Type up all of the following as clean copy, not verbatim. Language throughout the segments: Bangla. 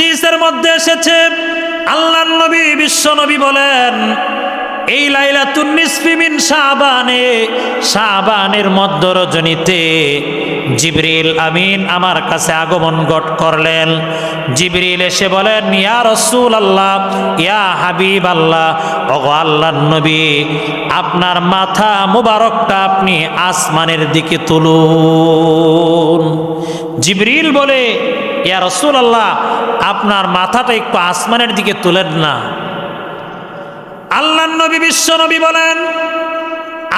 হাদিসের মধ্যে এসেছে আল্লাহর নবী বিশ্ব নবী বলেন, এই লাইলাতুন নিসফি মিন শাবানের মধ্য রজনীতে জিবরিল আমিন আমার কাছে আগমন করলেন। জিবরিল এসে বলেন, ইয়া রাসূলুল্লাহ, ইয়া হাবিবাল্লাহ, ওগো আল্লাহর নবী, আপনার মাথা মুবারকটা আপনি আসমানের দিকে তুলুন। জিবরিল বলে, ইয়া রাসূলুল্লাহ, আপনার মাথাটা একটু আসমানের দিকে তুলেন না। আল্লাহর নবী বিশ্ব নবী বলেন,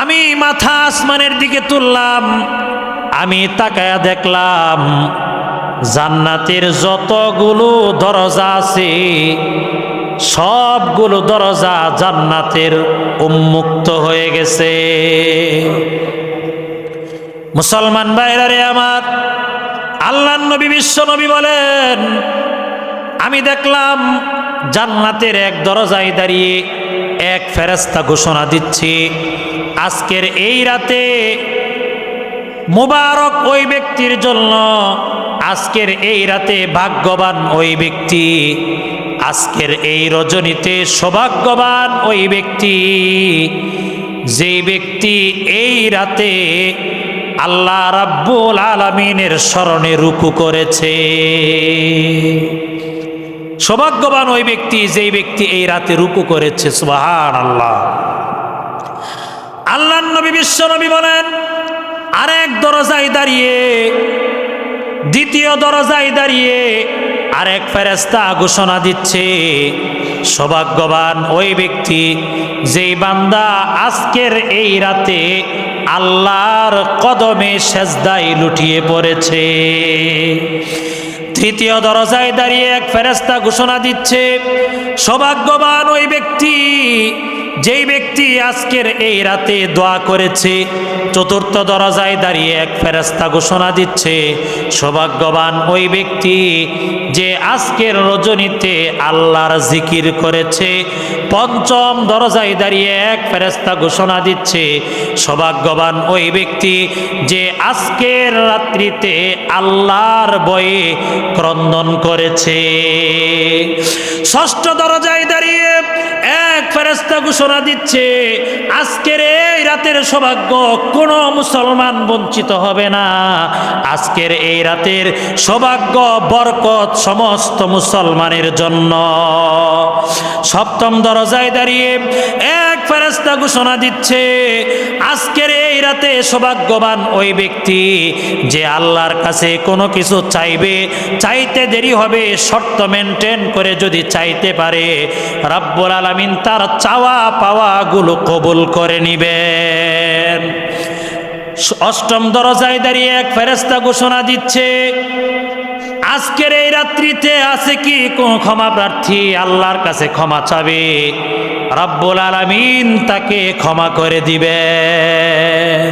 আমি মাথা আসমানের দিকে তুললাম, আমি তাকায়া দেখলাম জান্নাতের যতগুলো দরজা আছে সবগুলো দরজা জান্নাতের উন্মুক্ত হয়ে গেছে। মুসলমান ভাইরা রে আমার, আল্লাহর নবী বিশ্ব নবী বলেন, আমি দেখলাম জান্নাতের এক দরজায় দাঁড়িয়ে এক ফেরেশতা ঘোষণা দিচ্ছে, আজকের এই রাতে মুবারক ওই ব্যক্তির জন্য, আজকের এই রাতে ভাগ্যবান ওই ব্যক্তি, আজকের এই রজনীতে সৌভাগ্যবান ওই ব্যক্তি, যেই ব্যক্তি এই রাতে আল্লাহ রাব্বুল আলামিনের স্মরণে রুকু করেছে। সৌভাগ্যবান ওই ব্যক্তি যেই ব্যক্তি এই রাতে রুকু করেছে। সুবহানাল্লাহ। আল্লাহর নবী বিশ্ব নবী বলেন, আরেক দরজায় দাঁড়িয়ে, দ্বিতীয় দরজায় দাঁড়িয়ে আরেক ফেরেশতা ঘোষণা দিচ্ছে, সৌভাগ্যবান ওই ব্যক্তি যেই বান্দা আজকের এই রাতে আল্লাহর কদমে সেজদায় লুটিয়ে পড়েছে। তৃতীয় দরজায় দাঁড়িয়ে এক ফেরেশতা ঘোষণা দিচ্ছে, সৌভাগ্যবান ওই ব্যক্তি যেই ব্যক্তি আজকের এই রাতে দোয়া করেছে। চতুর্থ দরজায় দাঁড়িয়ে এক ফেরেশতা ঘোষণা দিচ্ছে, সৌভাগ্যবান ওই ব্যক্তি যে আজকের রজনীতে আল্লাহর জিকির করেছে। পঞ্চম দরজায় দাঁড়িয়ে এক ফেরেশতা ঘোষণা দিচ্ছে, সৌভাগ্যবান ওই ব্যক্তি যে আজকের রাত্রিতে আল্লাহর ভয়ে ক্রন্দন করেছে। ষষ্ঠ দরজায় দাঁড়িয়ে এক ফেরেশতা ঘোষণা দিচ্ছে, আজকের এই রাতের সৌভাগ্য কোনো মুসলমান বঞ্চিত হবে না। আজকের এই রাতের সৌভাগ্য বরকত সমস্ত মুসলমানের জন্য। সপ্তম দরজায় দাঁড়িয়ে এক ফেরেশতা ঘোষণা দিচ্ছে, আজকের এই রাতে সৌভাগ্যবান ওই ব্যক্তি যে আল্লাহর কাছে কোনো কিছু চাইবে, চাইতে দেরি হবে, শর্ত মেনটেন করে যদি চাইতে পারে, রব্বুল আলামিন তার চাওয়া পাওয়াগুলো কবুল করে নিবেন। অষ্টম দরজায় দাঁড়িয়ে এক ফেরেশতা ঘোষণা দিচ্ছে, আজকের এই রাত্রিতে আছে কি কোন ক্ষমা প্রার্থী আল্লাহর কাছে ক্ষমা চাবে, রব্বুল আলামিন তাকে ক্ষমা করে দিবেন।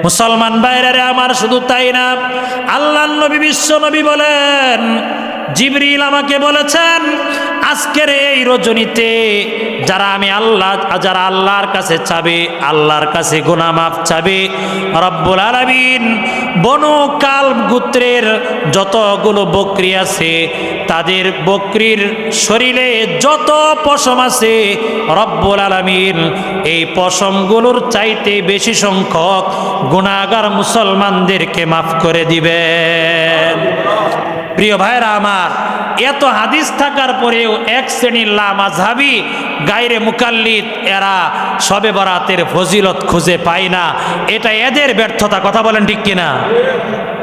মুসলমান ভাইরা আমার, শুধু তাই না, আল্লাহর নবী বিশ্ব নবী বলেন, জিবরিল আমাকে বলেছেন, আজকের এই রজনীতে যারা আল্লাহর কাছে চাবে, আল্লাহর কাছে গুনাহ মাফ চাবে, রব্বুল আলামিন বনু কালব গোত্রের যতগুলো বকরি আছে তাদের বকরির শরীরে যত পশম আছে, রব্বুল আলামিন এই পশমগুলোর চাইতে বেশি সংখ্যক গুনাহগার মুসলমানদেরকে মাফ করে দিবেন। প্রিয় ভাইরা আমার, এত হাদিস থাকার পরেও এক শ্রেণীর লামাযহাবী গায়রে মুকাল্লিদ এরা শবে বরাতের ফজিলত খুঁজে পায় না। এটা এদের ব্যর্থতা। কথা বলেন ঠিক কিনা?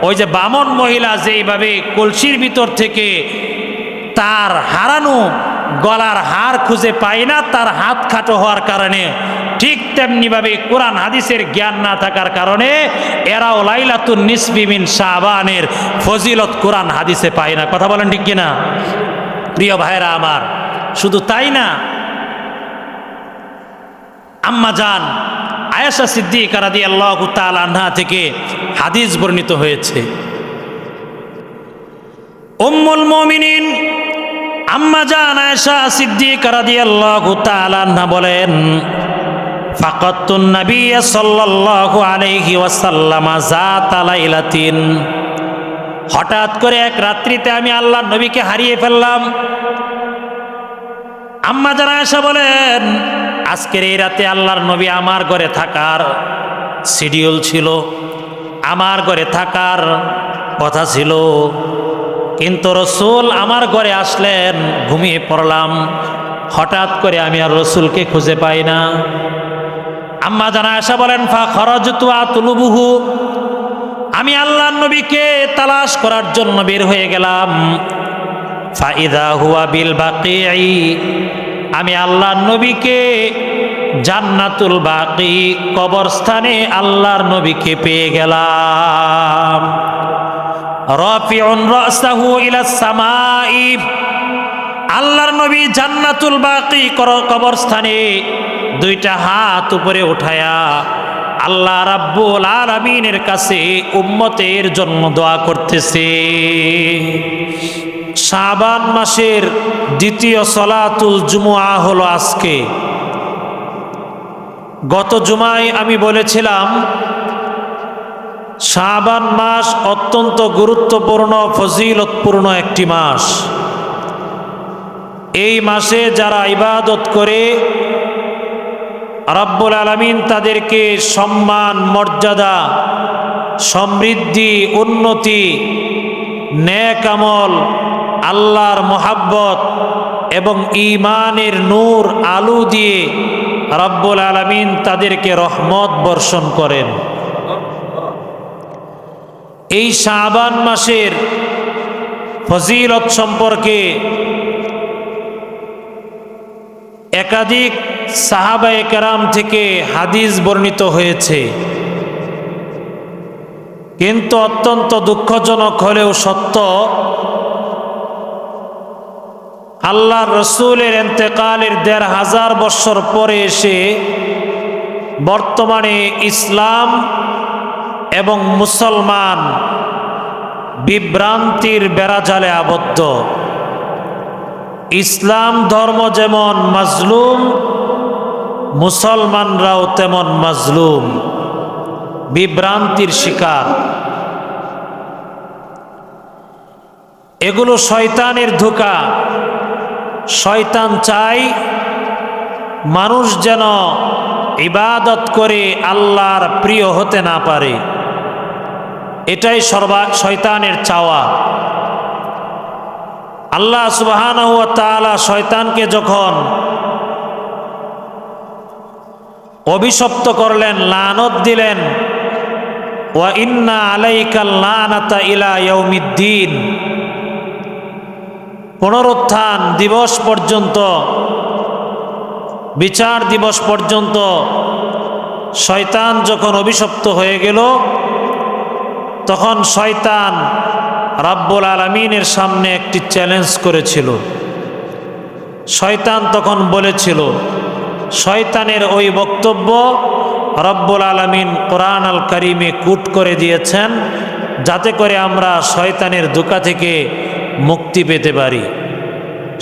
ওই যে বামন মহিলা যেইভাবে কলসির ভিতর থেকে তার হারানো গলার হার খুঁজে পায় না তার হাত খাটো হওয়ার কারণে, ঠিক তেমনিভাবে কোরআন হাদিসের জ্ঞান না থাকার কারণে এরাও লাইলাতুন নিসফি মিন শাবানের ফজিলত কোরআন হাদিসে পায় না। কথা বলেন ঠিক কিনা? প্রিয় ভাইরা আমার, শুধু তাই না, আম্মা জান আয়েশা সিদ্দিকা রাদিয়াল্লাহু তাআলা আনহা থেকে হাদিস বর্ণিত হয়েছে, উম্মুল মুমিনিন আম্মা জান আয়েশা সিদ্দিকা রাদিয়াল্লাহু তাআলা আনহা বলেন, ফাকাতুন নবী সাল্লাল্লাহু আলাইহি ওয়াসাল্লাম যাতা লাইলাতিন, হঠাৎ করে এক রাত্রিতে আমি আল্লাহর নবীকে হারিয়ে ফেললাম। আম্মা জান আয়েশা বলেন, আজকের এই রাতে আল্লাহর নবী আমার ঘরে থাকার শিডিউল ছিল, আমার ঘরে থাকার কথা ছিল, কিন্তু রসুল আমার ঘরে আসলেন, ঘুমিয়ে পড়লাম। হঠাৎ করে আমি আর রসুলকে খুঁজে পাই না। আম্মা জান আয়েশা বলেন, ফা খরাজতু আতলুবুহু, আমি আল্লাহর নবীকে তালাশ করার জন্য বের হয়ে গেলাম। ফাইদা হুয়া বিল বাকিঈ, আমি আল্লাহর নবীকে জান্নাতুল বাকি কবরস্থানে আল্লাহর নবীকে পেয়ে গেলাম। রাফিউন রাসাহু ইলাস সামাই, আল্লাহর নবী জান্নাতুল বাকি কবরস্থানে দুইটা হাত উপরে উঠায়া আল্লাহ রাব্বুল আলামিনের কাছে উম্মতের জন্য দোয়া করতেছে। শাবান মাসের দ্বিতীয় সলাতুল জুমুআ হলো আজকে। গত জুমায় আমি বলেছিলাম শাবান মাস অত্যন্ত গুরুত্বপূর্ণ ফজিলতপূর্ণ একটি মাস। এই মাসে যারা ইবাদত করে রব্বুল আলামিন তাদেরকে সম্মান, মর্যাদা, সমৃদ্ধি, উন্নতি, নেক আমল, আল্লাহর মোহাব্বত এবং ঈমানের নূর আলো দিয়ে রব্বুল আলামিন তাদেরকে রহমত বর্ষণ করেন। এই শাবান মাসের ফজিলত সম্পর্কে একাধিক সাহাবায়ে কেরাম থেকে হাদিস বর্ণিত হয়েছে, কিন্তু অত্যন্ত দুঃখজনক হলেও সত্য, আল্লাহর রসুলের ইন্তেকালের ১৫০০ বছর পরে এসে বর্তমানে ইসলাম এবং মুসলমান বিভ্রান্তির বেড়াজালে আবদ্ধ। ইসলাম ধর্ম যেমন মাজলুম, মুসলমানরাও তেমন মাজলুম, বিভ্রান্তির শিকার। এগুলো শয়তানের ধোঁকা। শয়তান চায় মানুষ যেন ইবাদত করে আল্লাহর প্রিয় হতে না পারে, এটাই শয়তানের চাওয়া। আল্লাহ সুবহানাহু ওয়া তাআলা শয়তানকে যখন অভিশপ্ত করলেন, লানত দিলেন, ওয়া ইন্না আলাইকাল লানাতা ইলা ইয়াউমিদ্দিন, পুনরুত্থান দিবস পর্যন্ত, বিচার দিবস পর্যন্ত শয়তান যখন অভিশপ্ত হয়ে গেল, তখন শয়তান রব্বুল আলামিনের সামনে একটি চ্যালেঞ্জ করেছিল। শয়তান তখন বলেছিল, শয়তানের ওই বক্তব্য রব্বুল আলামিন কোরআন আল কারিমে কুট করে দিয়েছেন, যাতে করে আমরা শয়তানের ধোঁকা থেকে মুক্তি পেতে পারি।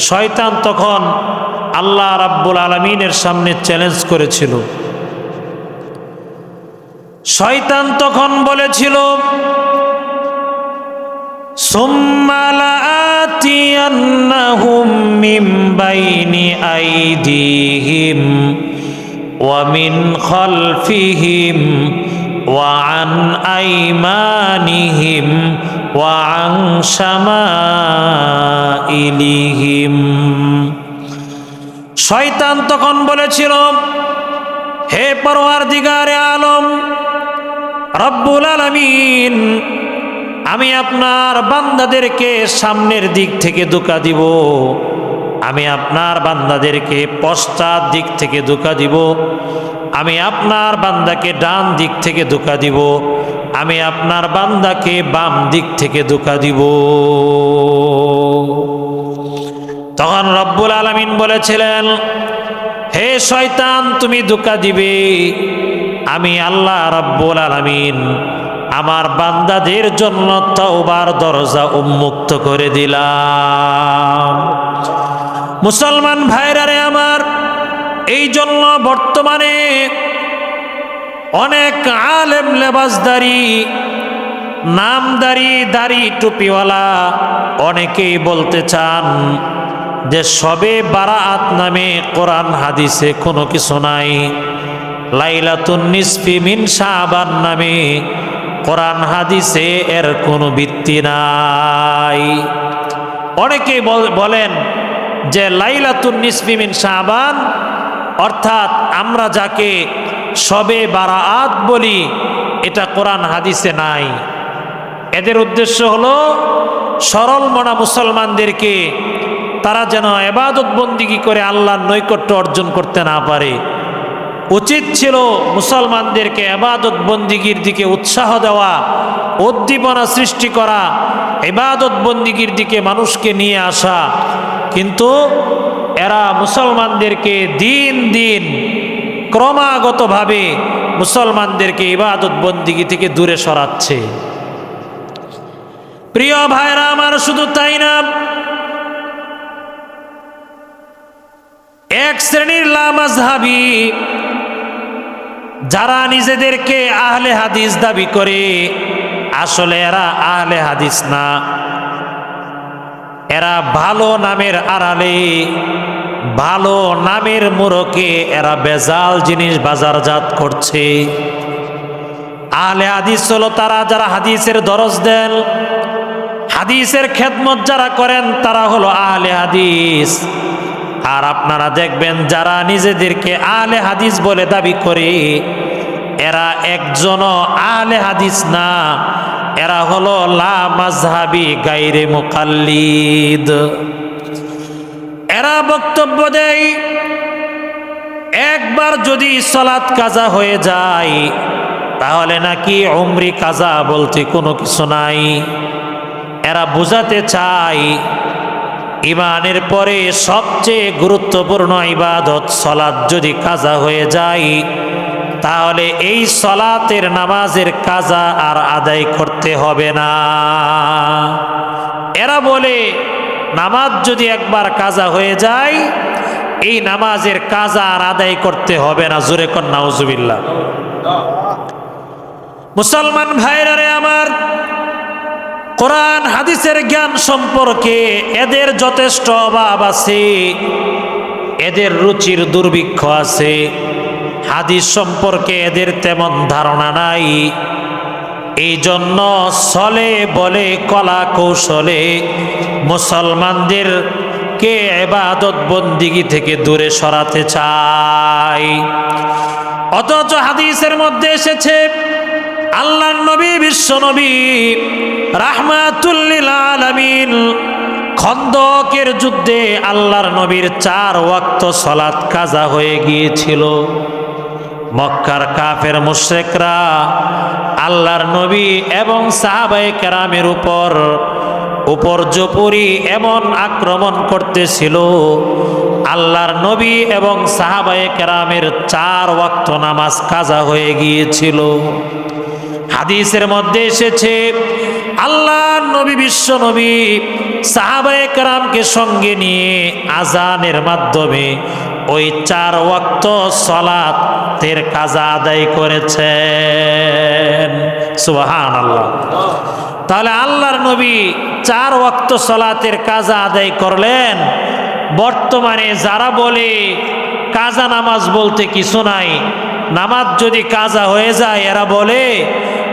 শয়তান তখন আল্লাহ রাব্বুল আলামিনের সামনে চ্যালেঞ্জ করেছিল। শয়তান তখন বলেছিল, সুম্মা লাআতিয়ান্নাহুম মিন বাইনি আইদিহিম ওয়া মিন খালফিহিম ওয়া আন আইমানিহিম ওয়া আন শামাইলিহিম। শয়তান তখন বলেছিল, হে পরওয়ারদিগারে আলম রব্বুল আলামিন, আমি আপনার বান্দাদেরকে সামনের দিক থেকে ধোঁকা দিব, আমি আপনার বান্দাদেরকে পশ্চাৎ দিক থেকে ধোঁকা দিব, আমি আপনার বান্দাকে ডান দিক থেকে ধোঁকা দিব, আমি আপনার বান্দাকে বাম দিক থেকে ধোঁকা দিব। তখন রব্বুল আলামিন বলেছিলেন, হে শয়তান, তুমি ধোঁকা দিবে, আমি আল্লাহ রব্বুল আলামিন আমার বান্দাদের জন্য তওবার দরজা উন্মুক্ত করে দিলাম। মুসলমান ভাইরারে আমার, এই জন্য বর্তমানে অনেক আলেম লেবাসদারি নামদারি দাড়ি টুপিওয়ালা অনেকেই বলতে চান যে শবে বারাত নামে কোরআন হাদিসে কোনো কিছু নাই, লাইলাতুন নিসফি মিন শাবান নামে কোরআন হাদিসে এর কোনো ভিত্তি নাই। অনেকেই বলেন যে লাইলাতুন নিসফি মিন শাবান অর্থাৎ আমরা যাকে শবে বারাত বলি এটা কোরআন হাদিসে নাই। এদের উদ্দেশ্য হলো সরল মনা মুসলমানদেরকে তারা যেন ইবাদত বন্দিগি করে আল্লাহর নৈকট্য অর্জন করতে না পারে। উচিত ছিল মুসলমানদেরকে ইবাদত বন্দিগির দিকে উৎসাহ দেওয়া, উদ্দীপনা সৃষ্টি করা, ইবাদত বন্দিগির দিকে মানুষকে নিয়ে আসা, কিন্তু এরা মুসলমানদেরকে দিন দিন ক্রমাগতভাবে মুসলমানদেরকে ইবাদত বন্দিগি থেকে দূরে সরাচ্ছে। প্রিয় ভাইরা আমার, শুধু তাই না, এক শ্রেণীর লামাযহাবী যারা নিজেদেরকে আহলে হাদিস দাবি করে, আসলে এরা আহলে হাদিস না। এরা ভালো নামের আড়ালে, ভালো নামের মোড়কে এরা বেজাল জিনিস বাজারজাত করছে। আহলে হাদিস হলো তারা যারা হাদিসের দরজ দেন, হাদিসের খেদমত যারা করেন তারা হলো আহলে হাদিস। আর আপনারা দেখবেন যারা নিজেদেরকে আহলে হাদিস বলে দাবি করে এরা একজনও আহলে হাদিস না, এরা হলো লামাযহাবী গায়রে মুকাল্লিদ। এরা বক্তব্য দেয় একবার যদি সালাত কাজা হয়ে যায় তাহলে নাকি উমরি কাজা বলতে কোনো কিছু নাই। এরা বোঝাতে চায় ইমানের পরে সবচেয়ে গুরুত্বপূর্ণ ইবাদত সালাত যদি কাজা হয়ে যায় তাহলে এই সালাতের নামাজের কাজা আর আদায় করতে হবে না। এরা বলে নামাজ যদি একবার কাজা হয়ে যায় এই নামাজের কাজা আর আদায় করতে হবে না। জোরে কর নাউজুবিল্লাহ। মুসলমান ভাইরা রে আমার, কোরআন হাদিসের জ্ঞান সম্পর্কে এদের যথেষ্ট অভাব আছে, এদের রুচির দুর্ভিক্ষ আছে। হাদিস সম্পর্কে এদের তেমন ধারণা নাই। এই জন্য ছলে বলে কলা কৌশলে মুসলমানদেরকে ইবাদত বন্দিগি থেকে দূরে সরাতে চায়। অথচ হাদিসের মধ্যে এসেছে আল্লাহর নবী বিশ্ব নবী রাহমাতুল লিল আলামিন খন্দকের যুদ্ধে আল্লাহর নবীর 4 ওয়াক্ত সালাত কাজা হয়ে গিয়েছিল। মক্কার কাফের মুশরিকরা আল্লাহর নবী এবং সাহাবায়ে কেরামের উপর জোপরি এমন আক্রমণ করতেছিল আল্লাহর নবী এবং সাহাবায়ে কেরামের 4 ওয়াক্ত নামাজ কাজা হয়ে গিয়েছিল। হাদিসের মধ্যে এসেছে আল্লাহর নবী বিশ্ব নবী সাহাবায়ে কেরামকে সঙ্গে নিয়ে আজানের মাধ্যমে ওই 4 ওয়াক্ত সালাতের কাজা আদায় করেছেন। সুবহানাল্লাহ। তাহলে আল্লাহর নবী 4 ওয়াক্ত সালাতের কাজা আদায় করলেন। বর্তমানে যারা বলে কাজা নামাজ বলতে কিছু নাই, নামাজ যদি কাজা হয়ে যায় এরা বলে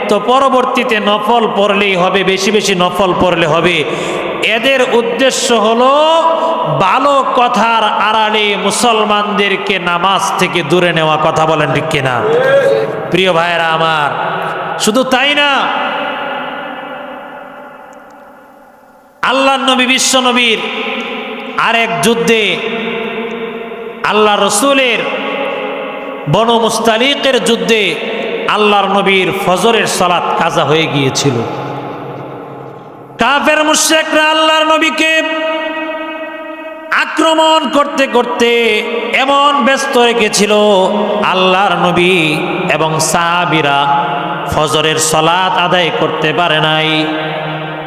তো পরবর্তীতে নফল পড়লেই হবে, বেশি বেশি নফল পড়লে হবে। এদের উদ্দেশ্য হলো ভালো কথার আড়ালে মুসলমানদেরকে নামাজ থেকে দূরে নেওয়া। কথা বলেন ঠিক কিনা? প্রিয় ভাইরা আমার, শুধু তাই না, আল্লাহর নবী বিশ্ব নবীর আরেক যুদ্ধে আল্লাহ রসুলের বনু মুস্তালিকের যুদ্ধে আল্লাহর নবীর ফজরের সালাত কাজা হয়ে গিয়েছিল। কাফের মুশরিকরা আল্লাহর নবীকে আক্রমণ করতে করতে এমন ব্যস্ত হয়ে গেছিল আল্লাহর নবী এবং সাহাবীরা ফজরের সালাত আদায় করতে পারে নাই।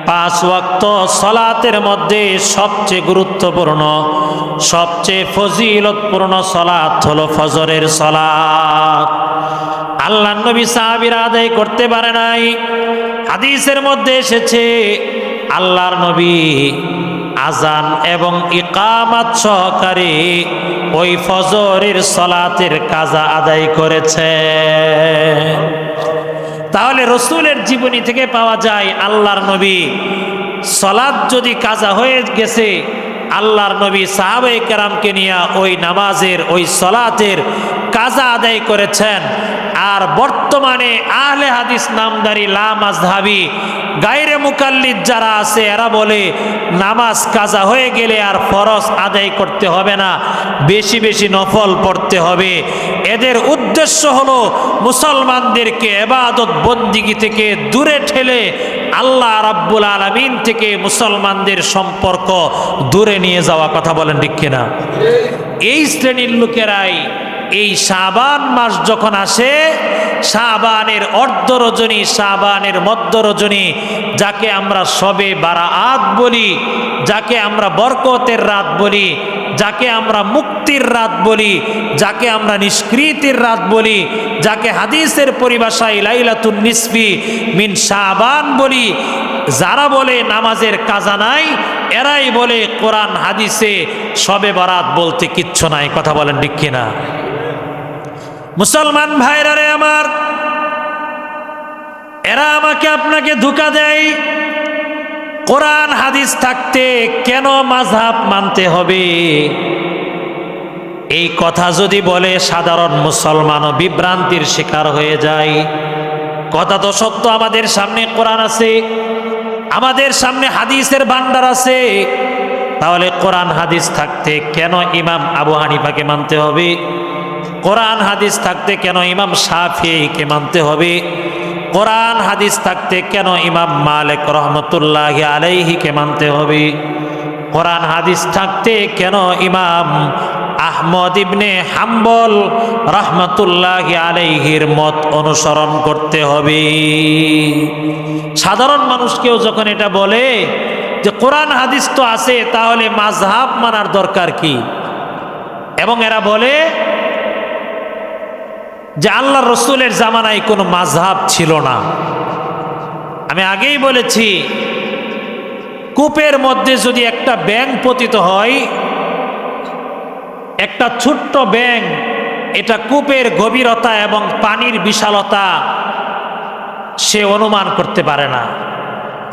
5 ওয়াক্ত সালাতের মধ্যে সবচেয়ে গুরুত্বপূর্ণ, সবচেয়ে ফজিলতপূর্ণ সালাত হলো ফজরের সালাত। আল্লাহর নবী সাহাবীরা আদায় করতে পারে নাই। হাদিসের মধ্যে এসেছে আল্লাহর নবী আজান এবং ইকামাত সহকারে ওই ফজরের সালাতের কাজা আদায় করেছে। তাহলে রসুলের জীবনী থেকে পাওয়া যায় আল্লাহর নবী সালাত যদি কাজা হয়ে গেছে, আল্লাহর নবী সাহাবায়ে কেরামকে নিয়ে ওই নামাজের ওই সালাতের কাজা আদায় করেছেন। আর বর্তমানে আহলে হাদিস নামদারি লা মাযহাবী গায়রে মুকাল্লিদ যারা আছে এরা বলে নামাজ কাজা হয়ে গেলে আর ফরজ আদায় করতে হবে না, বেশি বেশি নফল পড়তে হবে। এদের উদ্দেশ্য হলো মুসলমানদেরকে ইবাদত বন্দিগি থেকে দূরে ঠেলে আল্লাহ রাব্বুল আলামিন থেকে মুসলমানদের সম্পর্ক দূরে নিয়ে যাওয়া। কথা বলেন ঠিক কিনা? এই শ্রেণীর লোকেরাই এই শাবান মাস যখন আসে, শাবানের অর্ধ রজনী, শাবানের মধ্য রজনী, যাকে আমরা শবে বারাআত বলি, যাকে আমরা বরকতের রাত বলি, যাকে আমরা মুক্তির রাত বলি, যাকে আমরা নিষ্কৃতির রাত বলি, যাকে হাদিসের পরিভাষায় লাইলাতুন নিসফি মিন শাবান বলি, যারা বলে নামাজের কাজা নাই এরাই বলে কোরআন হাদিসে শবে বারাত বলতে কিচ্ছু নাই। কথা বলেন ঠিক কিনা? মুসলমান ভাইরা রে আমার, এরা আমাকে আপনাকে ধোঁকা দেয়। কোরআন হাদিস থাকতে কেন মাযহাব মানতে হবে? এই কথা যদি বলে সাধারণ মুসলমানও বিভ্রান্তির শিকার হয়ে যায়। কথা তো সত্য, আমাদের সামনে কোরআন আছে, আমাদের সামনে হাদিসের ভান্ডার আছে। তাহলে কোরআন হাদিস থাকতে কেন ইমাম আবু হানিফাকে মানতে হবে? কোরআন হাদিস থাকতে কেন ইমাম শাফিঈকে মানতে হবে? কোরআন হাদিস থাকতে কেন ইমাম মালিক রহমতুল্লাহি আলাইহিকে মানতে হবে? কোরআন হাদিস থাকতে কেন ইমাম আহমদ ইবনে হাম্বল রহমতুল্লাহি আলাইহির মত অনুসরণ করতে হবে? সাধারণ মানুষকেও যখন এটা বলে যে কোরআন হাদিস তো আছে, তাহলে মাযহাব মানার দরকার কি? এবং এরা বলে যে আল্লাহ রসুলের জামানায় কোনো মাযহাব ছিল না। আমি আগেই বলেছি, কূপের মধ্যে যদি একটা ব্যাঙ পতিত হয়, একটা ছোট্ট ব্যাঙ, এটা কূপের গভীরতা এবং পানির বিশালতা সে অনুমান করতে পারে না।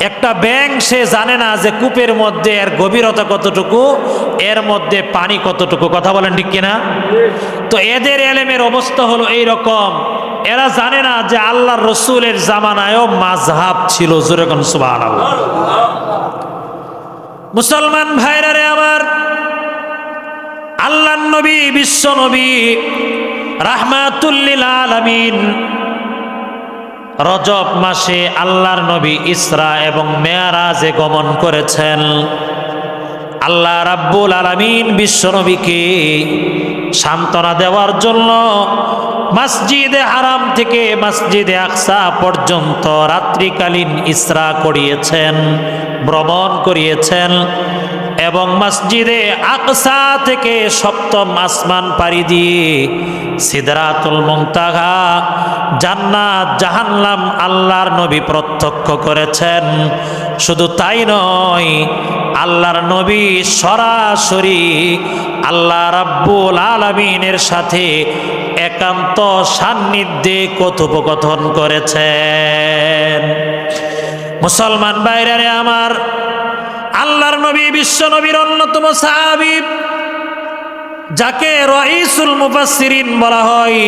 একটা ব্যাঙ সে জানে না যে কূপের মধ্যে এর গভীরতা কতটুকু, এর মধ্যে পানি কতটুকু। কথা বলেন ঠিক কিনা? তো এদের এলেমের অবস্থা হলো এই রকম, এরা জানে না যে আল্লাহর রসুলের জামানায়ও মাযহাব ছিল। জোরে কোন সুবহানাল্লাহ। মুসলমান ভাইরা রে আমার, আল্লাহর নবী, বিশ্ব নবী রাহমাতুল লিল আলামিন রজব মাসে আল্লাহর নবী ইসরা এবং মেরাজে গমন করেছেন। আল্লাহ রাব্বুল আলামিন বিশ্ব নবীকে সান্ত্বনা দেওয়ার জন্য মসজিদে হারাম থেকে মসজিদে আকসা পর্যন্ত রাত্রিকালীন ইসরা করিয়েছেন, ভ্রমণ করিয়েছেন এবং মসজিদে আকসা থেকে সপ্তম আসমান পাড়ি দিয়ে সিদরাতুল মুনতাহা, জান্নাত, জাহান্নাম আল্লাহর নবী প্রত্যক্ষ করেছেন। শুধু তাই নয়, আল্লাহর নবী সরাসরি আল্লাহ রাব্বুল আলামিনের সাথে একান্ত সান্নিধ্যে কথোপকথন করেছেন। মুসলমান ভাইরা রে আমার, আল্লাহর নবী বিশ্ব নবীর অন্যতম সাহাবী, যাকে রাইসুল মুফাসসিরিন বলা হয়,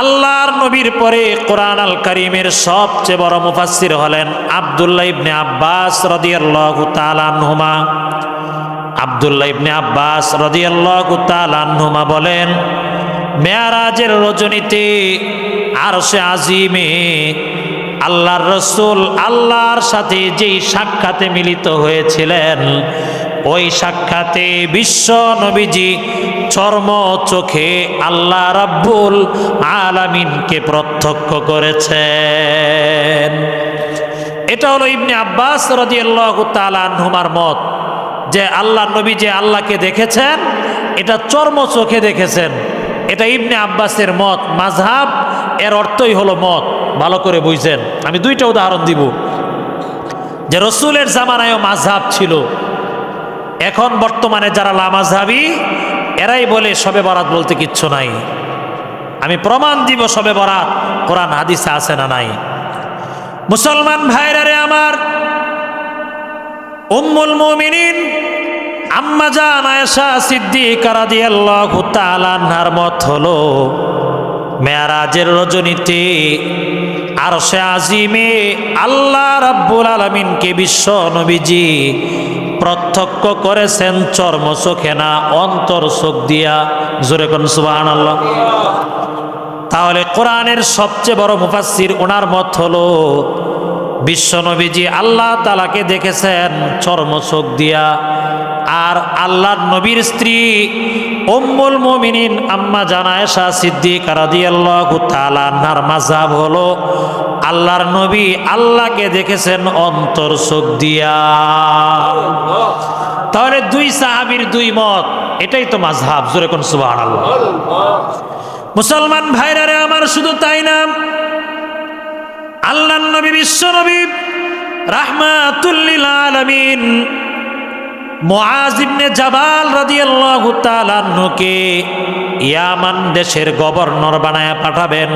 আল্লাহর নবীর পরে কোরআন আল কারীমের সবচেয়ে বড় মুফাসসির হলেন আব্দুল্লাহ ইবনে আব্বাস রাদিয়াল্লাহু তাআলা আনহুমা। আব্দুল্লাহ ইবনে আব্বাস রাদিয়াল্লাহু তাআলা আনহুমা বলেন, মেরাজের রজনীতে আরশে আজিমে আল্লাহর রসুল আল্লাহর সাথে যেই সাক্ষাতে মিলিত হয়েছিলেন, ওই সাক্ষাতে বিশ্ব নবীজি চর্ম চোখে আল্লাহ রাব্বুল আলামিনকে প্রত্যক্ষ করেছেন। এটা হলো ইবনে আব্বাস রাদিয়াল্লাহু তাআলা আনহুমার মত, যে আল্লাহ নবী যে আল্লাহকে দেখেছেন, এটা চর্ম চোখে দেখেছেন। এটা ইবনে আব্বাসের মত। মাযহাব এর অর্থই হলো মত। ভালো করে বুঝছেন। আমি দুইটা উদাহরণ দিব যে রসুলের জামানায়ও মাযহাব ছিল। এখন বর্তমানে যারা লামাযহাবী এরাই বলে শবে বরাত বলতে কিচ্ছু নাই। আমি প্রমাণ দিব শবে বরাত কোরআন হাদিসে আছে না নাই। মুসলমান ভাইরা রে আমার, উম্মুল মুমিনিন আম্মা জান আয়েশা সিদ্দিকা রাদিয়াল্লাহু তাআলা আনহার মত হলো মেরাজের রজনীতে আরশে আজিমে আল্লাহ রাব্বুল আলামিনকে বিশ্ব নবীজি প্রত্যক্ষ করেছেন চর্ম চোখে না, অন্তর চোখ দিয়া। জোরে কোন সুবহানাল্লাহ। তাহলে কোরআনের সবচেয়ে বড় মুফাসসির ওনার মত হলো বিশ্ব নবীজি আল্লাহ তাআলাকে দেখেছেন চর্ম চোখ দিয়া। আর আল্লাহর নবীর স্ত্রী উম্মুল মুমিনিন আম্মা জান আয়েশা সিদ্দিকা রাদিয়াল্লাহু তাআলা আনহার মাযহাব হলো আল্লাহর নবী আল্লাহকে দেখেছেন অন্তর চোখ দিয়া। তাহলে দুই সাহাবীর দুই মত, এটাই তো মাযহাব। জোরে কোন সুবহানাল্লাহ। মুসলমান ভাইরা রে আমার, শুধু তাই না, আল্লাহর নবী বিশ্ব নবী রাহমাতুল লিল আলামিন মুআজ ইবনে জাবাল রাদিয়াল্লাহু তাআলা আনহুকে ইয়ামান দেশের গভর্নর বানায়া পাঠাবেন।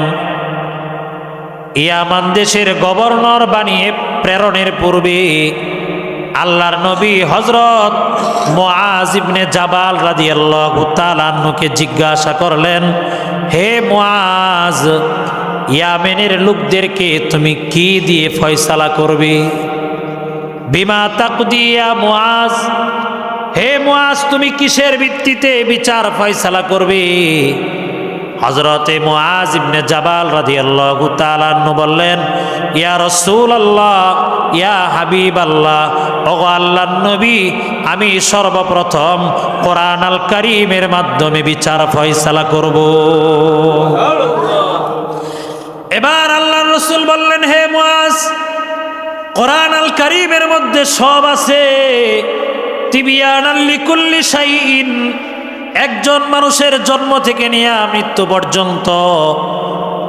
ইয়ামান দেশের গভর্নর বানিয়ে প্রেরণের পূর্বে আল্লাহর নবী হযরত মুআজ ইবনে জাবাল রাদিয়াল্লাহু তাআলা আনহুকে জিজ্ঞাসা করলেন, হে মুআজ, ইয়ামেনের লোকদেরকে তুমি কি দিয়ে ফয়সালা করবে? বিমা তাকদি ইয়া মুআজ, হে মুআজ তুমি কিসের ভিত্তিতে বিচার ফয়সালা করবে? হযরতে মুআজ ইবনে জাবাল রাদিয়াল্লাহু তাআলা আনহু বললেন, ইয়া রাসূলুল্লাহ, ইয়া হাবিবাল্লাহ, ওগো আল্লাহর নবী, আমি সর্বপ্রথম কোরআন আল কারীমের মাধ্যমে বিচার ফয়সালা করব। এবার আল্লাহর রাসূল বললেন, হে মুআজ, কোরআন আল কারীমের মধ্যে সব আছে। তিবিয়ানাল লিকুল্লি শাইইন, একজন মানুষের জন্ম থেকে নিয়ে মৃত্যু পর্যন্ত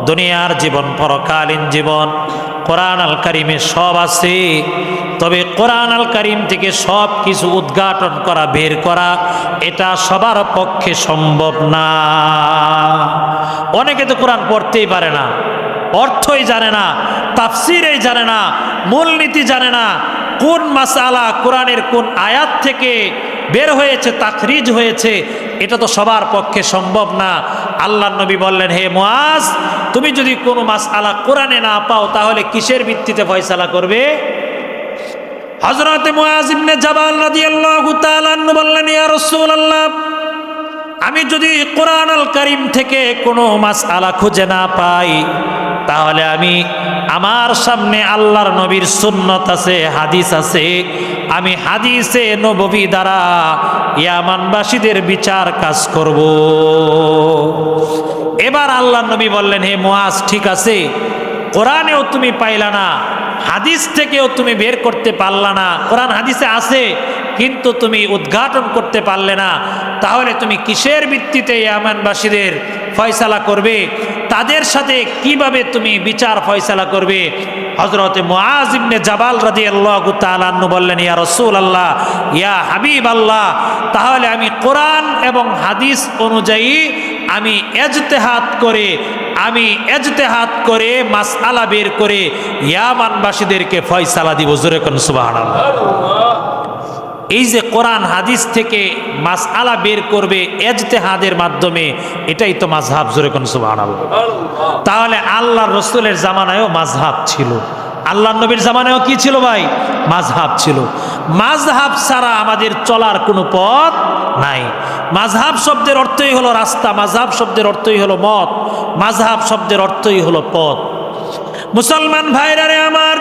দুনিয়ার জীবন, পরকালীন জীবন, কোরআন আল কারীমে সব আছে। তবে কোরআন আল কারীম থেকে সব কিছু উদ্ঘাটন করা, বের করা, এটা সবার পক্ষে সম্ভব না। অনেকে তো কোরআন পড়তেই পারে না, অর্থই জানে না, তাফসিরই জানে না, মূলনীতি জানে না, কোন মাসআলা কোরআনের কোন আয়াত থেকে বের হয়েছে, তাখরিজ হয়েছে, এটা তো সবার পক্ষে সম্ভব না। আল্লাহর নবী বললেন, হে মুআজ, তুমি যদি কোনো মাসআলা কোরআনে না পাও তাহলে কিসের ভিত্তিতে ফয়সালা করবে? হযরত মুআজ ইবনে জাবাল রাদিয়াল্লাহু তাআলা আনহু বললেন, ইয়া রাসূলুল্লাহ, আমি যদি কোরআন আল কারীম থেকে কোনো মাসআলা খুঁজে না পাই তাহলে আমি, আমার সামনে আল্লাহর নবীর সুন্নত আছে, হাদিস আছে, আমি হাদিসে নববী দ্বারা ইয়ামানবাসীদের বিচার কাজ করব। এবার আল্লাহর নবী বললেন, হে মুআজ, ঠিক আছে, কোরআনেও তুমি পাইলা না, হাদিস থেকেও তুমি বের করতে পারলা না, কোরআন হাদিসে আছে কিন্তু তুমি উদ্ঘাটন করতে পারলে না, তাহলে তুমি কিসের ভিত্তিতে ইয়ামানবাসীদের ফয়সালা করবে? তাদের সাথে কিভাবে তুমি বিচার ফয়সালা করবে? হযরতে মুআজ ইবনে জাবাল রাদিয়াল্লাহু তাআলা আনহু বললেন, ইয়া রাসূলুল্লাহ, ইয়া হাবিবাল্লাহ, তাহলে আমি কোরআন এবং হাদিস অনুযায়ী আমি ইজতিহাদ করে মাসআলা বের করে ইয়ামানবাসীদেরকে ফয়সালা দিব। জোরে কোন সুবহানাল্লাহ। এই যে কোরআন হাদিস থেকে মাসআলা বের করবে ইজতিহাদের মাধ্যমে, এটাই তো মাযহাব। জোরে কোন সুবহানাল্লাহ। তাহলে আল্লাহর রাসূলের জামানায়ও মাযহাব ছিল, আল্লাহর নবীর জামানায়ও কি ছিল ভাই? মাযহাব ছিল। মাযহাব ছাড়া আমাদের চলার কোনো পথ নাই। মাযহাব শব্দের অর্থই হলো রাস্তা, মাযহাব শব্দের অর্থই হলো মত, মাযহাব শব্দের অর্থই হলো পথ। মুসলমান ভাইরা রে আমার,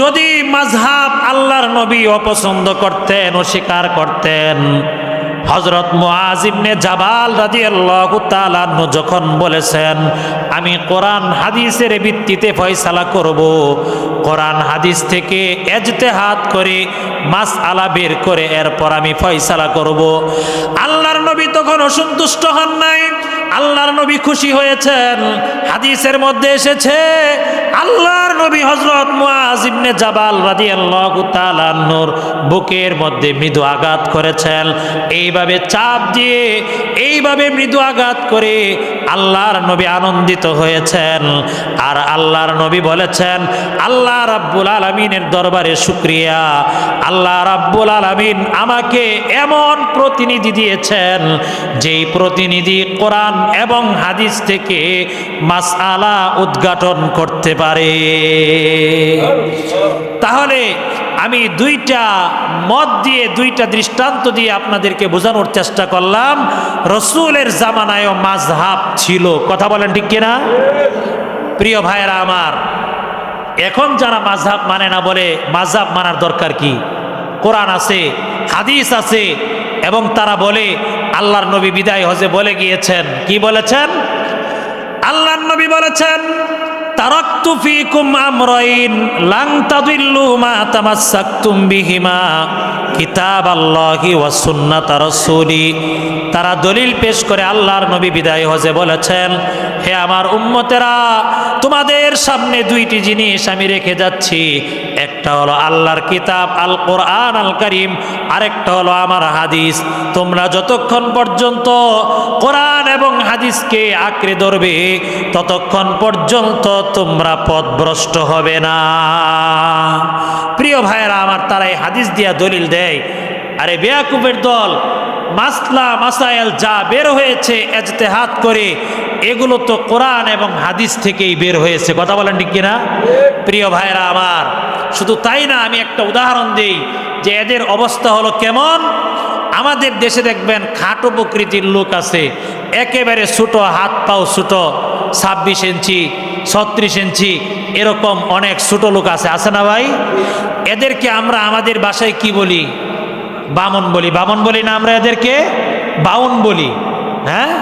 যদি মাযহাব আল্লাহর নবী অপছন্দ করতেন, অস্বীকার করতেন, হযরত মুআজ ইবনে জাবাল রাদিয়াল্লাহু তাআলা আনহু যখন বলেছেন আমি কোরআন হাদিসের ভিত্তিতে ফয়সালা করব, কোরআন হাদিস থেকে ইজতিহাদ করে মাসআলা বের করে এরপর আমি ফয়সালা করব, আল্লাহর নবী তখন অসন্তুষ্ট হন নাই, আল্লাহর নবী খুশি হয়েছেন। হাদিসের মধ্যে এসেছে আল্লাহর নবী হযরত মুআজ ইবনে জাবাল রাদিয়াল্লাহু তাআলা আনহুর বুকের মধ্যে মৃদু আঘাত করেছেন। এইভাবে চাপ দিয়ে এইভাবে মৃদু আঘাত করে আল্লাহর নবী আনন্দিত হয়েছেন। আর আল্লাহর নবী বলেছেন, আল্লাহ রাব্বুল আলামিনের দরবারে শুকরিয়া, আল্লাহ রাব্বুল আলামিন আমাকে এমন প্রতিনিধি দিয়েছেন যেই প্রতিনিধি কোরআন এবং হাদিস থেকে মাসআলা উদ্ঘাটন করতে পারে। তাহলে আমি দুইটা মত দিয়ে, দুইটা দৃষ্টান্ত দিয়ে আপনাদেরকে বোঝানোর চেষ্টা করলাম রসুলের জামানায়ও মাযহাব ছিল। কথা বলেন ঠিক কিনা? প্রিয় ভাইয়েরা আমার, এখন যারা মাযহাব মানে না বলে মাযহাব মানার দরকার কি? কোরআন আছে, হাদিস আছে, এবং তারা বলে আল্লাহর নবী বিদায় হজে বলে গিয়েছেন, কি বলেছেন? আল্লাহর নবী বলেছেন, তারাকতু ফীকুম আমরাইন লান তাদিল্লু মা তামাসসাকতুম বিহিমা কিতাবাল্লাহি ওয়া সুন্নাত রাসূলি। তারা দলিল পেশ করে আল্লাহর নবী বিদায় হজে বলেছেন, হে আমার উম্মতেরা, তোমাদের সামনে দুইটি জিনিস আমি রেখে যাচ্ছি, একটা হলো আল্লাহর কিতাব আল কোরআন আল কারীম, আরেকটা হলো আমার হাদিস। তোমরা যতক্ষণ পর্যন্ত কোরআন এবং হাদিসকে আঁকড়ে ধরবে ততক্ষণ পর্যন্ত তোমরা পথভ্রষ্ট হবে না। প্রিয় ভাইয়েরা আমার, তারা এই হাদিস দিয়া দলিল দেয়। আরে বেয়াকুবের দল, মাসলা মাসাইল যা বের হয়েছে ইজতিহাদ করে, এগুলো তো কোরআন এবং হাদিস থেকেই বের হয়েছে। কথা বলেন ঠিক কিনা? প্রিয় ভাইয়েরা আমার, শুধু তাই না, আমি একটা উদাহরণ দিই যে এদের অবস্থা হলো কেমন। আমাদের দেশে দেখবেন খাটো প্রকৃতির লোক আছে, একেবারে ছোটো, হাত পাও ছোটো, 26 ইঞ্চি 36 ইঞ্চি এরকম অনেক ছোটো লোক আছে, আছে না ভাই? এদেরকে আমরা আমাদের ভাষায় কি বলি? বামন বলি। বামন বলি না আমরা এদেরকে? বাউন বলি। হ্যাঁ,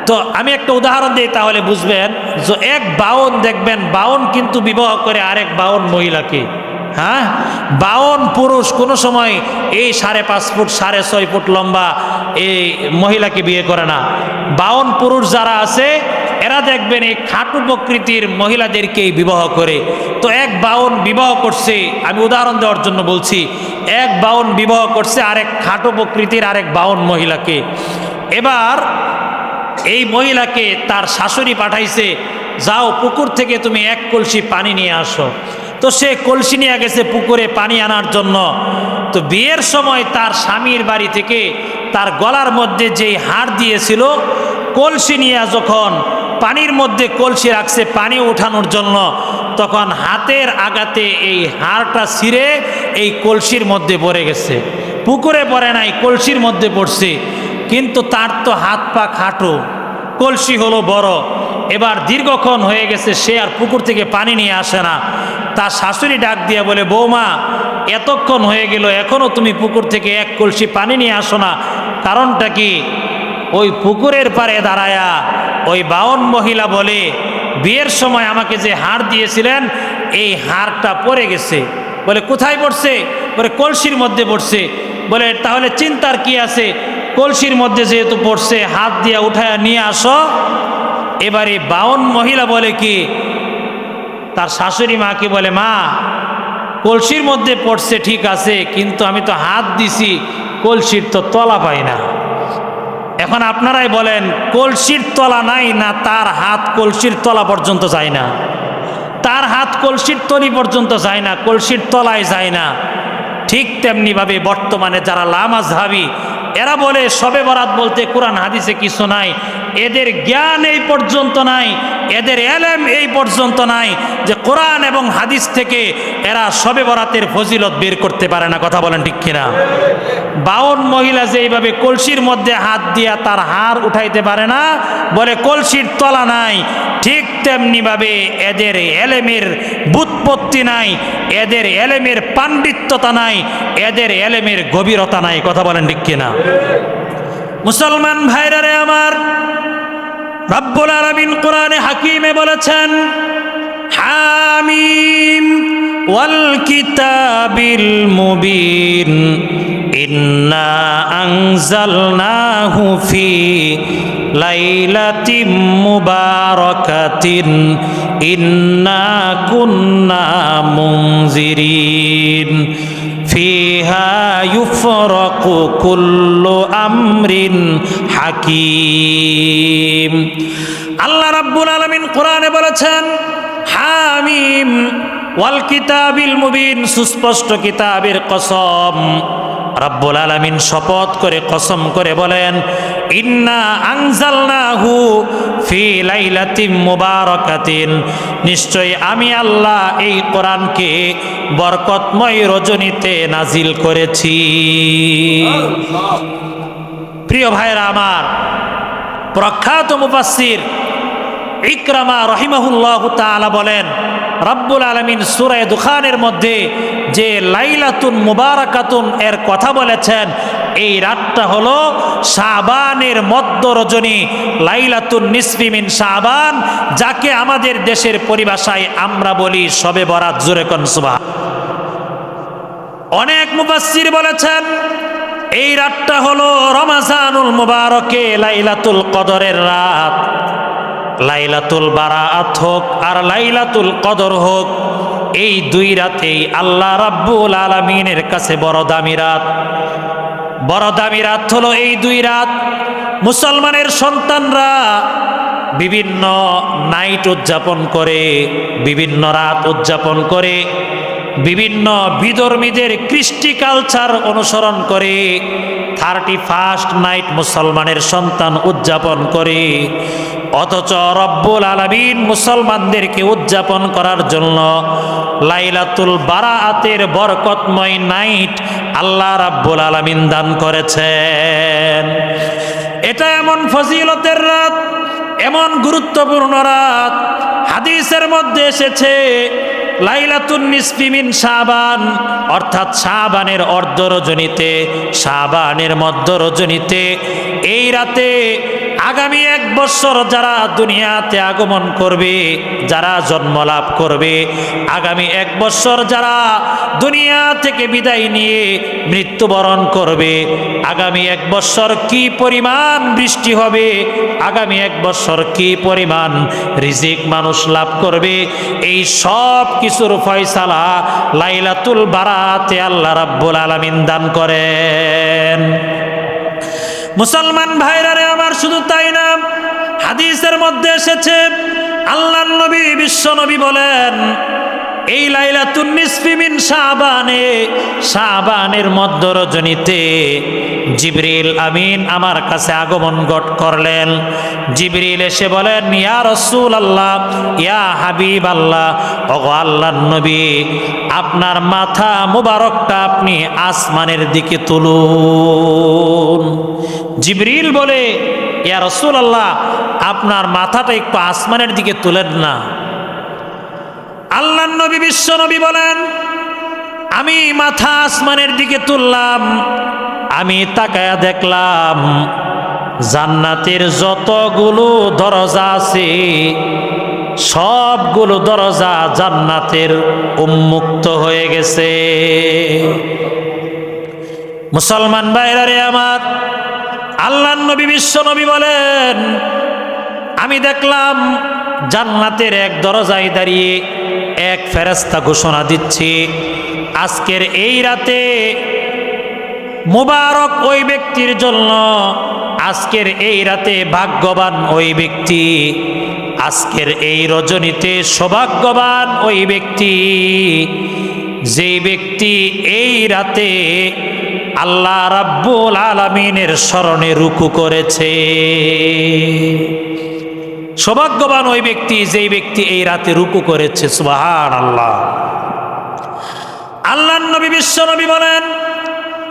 তো আমি একটা উদাহরণ দিই তাহলে বুঝবেন। যে এক বাউন দেখবেন, বাউন কিন্তু বিবাহ করে আরেক বাউন মহিলাকে। হ্যাঁ, বাউন পুরুষ কোনো সময় এই 5.5 ফুট 6.5 ফুট লম্বা এই মহিলাকে বিয়ে করে না। বাউন পুরুষ যারা আছে এরা দেখবেন এই খাটু প্রকৃতির মহিলাদেরকেই বিবাহ করে। তো এক বাউন বিবাহ করছে, আমি উদাহরণ দেওয়ার জন্য বলছি, এক বাউন বিবাহ করছে আরেক খাটো প্রকৃতির আরেক বাউন মহিলাকে। এবার এই মহিলাকে তার শাশুড়ি পাঠাইছে, যাও পুকুর থেকে তুমি 1 কলসি পানি নিয়ে আসো। তো সে কলসি নিয়ে গেছে পুকুরে পানি আনার জন্য। তো বিয়ের সময় তার স্বামীর বাড়ি থেকে তার গলার মধ্যে যেই হাড় দিয়েছিল, কলসি নিয়ে যখন পানির মধ্যে কলসি রাখছে পানি উঠানোর জন্য, তখন হাতের আঘাতে এই হাড়টা ছিঁড়ে এই কলসির মধ্যে পড়ে গেছে। পুকুরে পড়ে নাই, কলসির মধ্যে পড়ছে। কিন্তু তার তো হাত পা খাটো, কলসি হলো বড়। এবার দীর্ঘক্ষণ হয়ে গেছে, সে আর পুকুর থেকে পানি নিয়ে আসে না। তার শাশুড়ি ডাক দিয়ে বলে, বৌমা, এতক্ষণ হয়ে গেল এখনো তুমি পুকুর থেকে 1 কলসি পানি নিয়ে আসো না, কারণটা কি? ওই পুকুরের পাড়ে দাঁড়ায়া ওই বাউন মহিলা বলে, বিয়ের সময় আমাকে যে হাড় দিয়েছিলেন এই হাড়টা পড়ে গেছে। বলে কোথায় পড়ছে? বলে কলসির মধ্যে পড়ছে। বলে তাহলে চিন্তার কি আছে, কলসির মধ্যে যেহেতু পড়ছে হাত দিয়ে উঠায় নিয়ে আসো। এবারে বাউন মহিলা বলে কি, তার শাশুড়ি মাকে বলে, মা, কলসির মধ্যে পড়ছে ঠিক আছে, কিন্তু আমি তো হাত দিছি, কলসির তো তলা পাই না। এখন আপনারাই বলেন, কলসির তলা নাই না তার হাত কলসির তলা পর্যন্ত যায় না? তার হাত কলসির তলি পর্যন্ত যায় না, কলসির তলায় যায় না। ঠিক তেমনিভাবে বর্তমানে যারা লামাযহাবী, এরা বলে শবে বরাত বলতে কোরআন হাদিসে কিছু নাই। এদের জ্ঞান এই পর্যন্ত নাই, এদের এলেম এই পর্যন্ত নাই যে কোরআন এবং হাদিস থেকে এরা শবে বরাতের ফজিলত বের করতে পারে না। কথা বলেন ঠিক কিনা? বাউন মহিলা যে এইভাবে কলসির মধ্যে হাত দিয়া তার হাড় উঠাইতে পারে না, বলে কলসির তলা নাই, ঠিক তেমনিভাবে এদের এলেমের ব্যুৎপত্তি নাই, এদের এলেমের পাণ্ডিত্যতা নাই, এদের এলেমের গভীরতা নাই। কথা বলেন ঠিক কিনা? মুসলমান ভাইরা রে আমার, রব্বুল আলামিন কোরআনে হাকিমে বলেছেন, হামিম ওয়াল কিতাবিল মুবিন ইন্না আনজালনাহু ফি লাইলাতিম মুবারাকাতিন ইন্না কুন্না মুনজিরিন ফিহা ইউফরাকু কুল্লু আমরিন হাকিম। আল্লাহ রাব্বুল আলামিন কোরআনে বলেছেন হামিম ওয়াল কিতাবিল মুবিন, সুস্পষ্ট কিতাবের কসম। রব্বুল আলামিন শপথ করে কসম করে বলেন ইন্না আনজালনাহু ফি লাইলাতিম মুবারাকাতিন, নিশ্চয়ই আমি আল্লাহ এই কোরআনকে বরকতময় রজনীতে নাজিল করেছি। প্রিয় ভাইরা আমার, প্রখ্যাত মুফাসসির ইকরামা রাহিমাহুল্লাহু তাআলা বলেন রব্বুল আলামিন সূরা দুখানের মধ্যে যে লাইলাতুন মুবারাকাতুন এর কথা বলেছেন, এই রাতটা হলো শাবানের মধ্য রজনী, লাইলাতুন নিসফি মিন শাবান, যাকে আমাদের দেশের পরিভাষায় আমরা বলি শবে বরাত। জোরে কোন সুবহান। অনেক মুফাসসির বলেছেন এই রাতটা হলো রমাজানুল মুবারকে লাইলাতুল কদরের রাত। লাইলাতুল বারাআত হোক আর লাইলাতুল কদর হোক, এই দুই রাতেই আল্লাহ রাব্বুল আলামিনের কাছে বড় দামি রাত। বড় দামি রাত হলো এই দুই রাত। মুসলমানের সন্তানরা বিভিন্ন নাইট উদযাপন করে, বিভিন্ন রাত উদযাপন করে, বিভিন্ন বিধর্মীদের কৃষ্টি কালচার অনুসরণ করে 31st নাইট মুসলমানের সন্তান উদযাপন করে। অথচ রব্বুল আলামিন মুসলমানদেরকে উদযাপন করার জন্য লাইলাতুল বারাআতের বরকতময় নাইট আল্লাহ রাব্বুল আলামিন দান করেছেন। এটা এমন ফজিলতের রাত, এমন গুরুত্বপূর্ণ রাত, হাদিসের মধ্যে এসেছে লাইলাতুন নিসফি মিন শাবান, অর্থাৎ শাবানের অর্ধ রজনীতে, শাবানের মধ্য রজনীতে এই রাতে আগামী 1 বছর যারা দুনিয়াতে আগমন করবে, যারা জন্ম লাভ করবে, আগামী 1 বছর যারা দুনিয়া থেকে বিদায় নিয়ে মৃত্যুবরণ করবে, আগামী 1 বছর কি পরিমাণ বৃষ্টি হবে, আগামী 1 বছর কি পরিমাণ রিজিক মানুষ লাভ করবে, এই সব কিছুর ফয়সালা লাইলাতুল বারাতে আল্লাহ রাব্বুল আলামিন দান করেন। মুসলমান ভাইরা রে আমার, শুধু তাই না, হাদিসের মধ্যে এসেছে আল্লাহর নবী বিশ্ব নবী বলেন এই লাইলাতুন নিসফি মিন শাবানে, শাবানের মধ্য রজনীতে জিবরিল আমিন আমার কাছে আগমন করলেন। জিবরিল এসে বলেন ইয়া রাসূলুল্লাহ, ইয়া হাবিবাল্লাহ, ওগো আল্লাহর নবী, আপনার মাথা মুবারকটা আপনি আসমানের দিকে তুলুন। জিবরিল বলে ইয়া রাসূলুল্লাহ, আপনার মাথাটা একটু আসমানের দিকে তুলেন না। আল্লাহর নবী বিশ্ব নবী বলেন আমি মাথা আসমানের দিকে তুললাম, আমি তাকায়া দেখলাম জান্নাতের যতগুলো দরজা আছে সবগুলো দরজা জান্নাতের উন্মুক্ত হয়ে গেছে। মুসলমান ভাইরা রে আমার, আল্লাহর নবী বিশ্ব নবী বলেন আমি দেখলাম জান্নাতের এক দরজায় দাঁড়িয়ে এক ফেরেশতা ঘোষণা দিচ্ছে আজকের এই রাতে মুবারক ওই ব্যক্তির জন্য, আজকের এই রাতে ভাগ্যবান ওই ব্যক্তি, আজকের এই রজনীতে সৌভাগ্যবান ওই ব্যক্তি, যে ব্যক্তি এই রাতে আল্লাহ রাব্বুল আলামিনের শরণে রুকু করেছে। সৌভাগ্যবান ওই ব্যক্তি যেই ব্যক্তি এই রাতে রুকু করেছে। সুবহানাল্লাহ। আল্লাহর নবী বিশ্ব নবী বলেন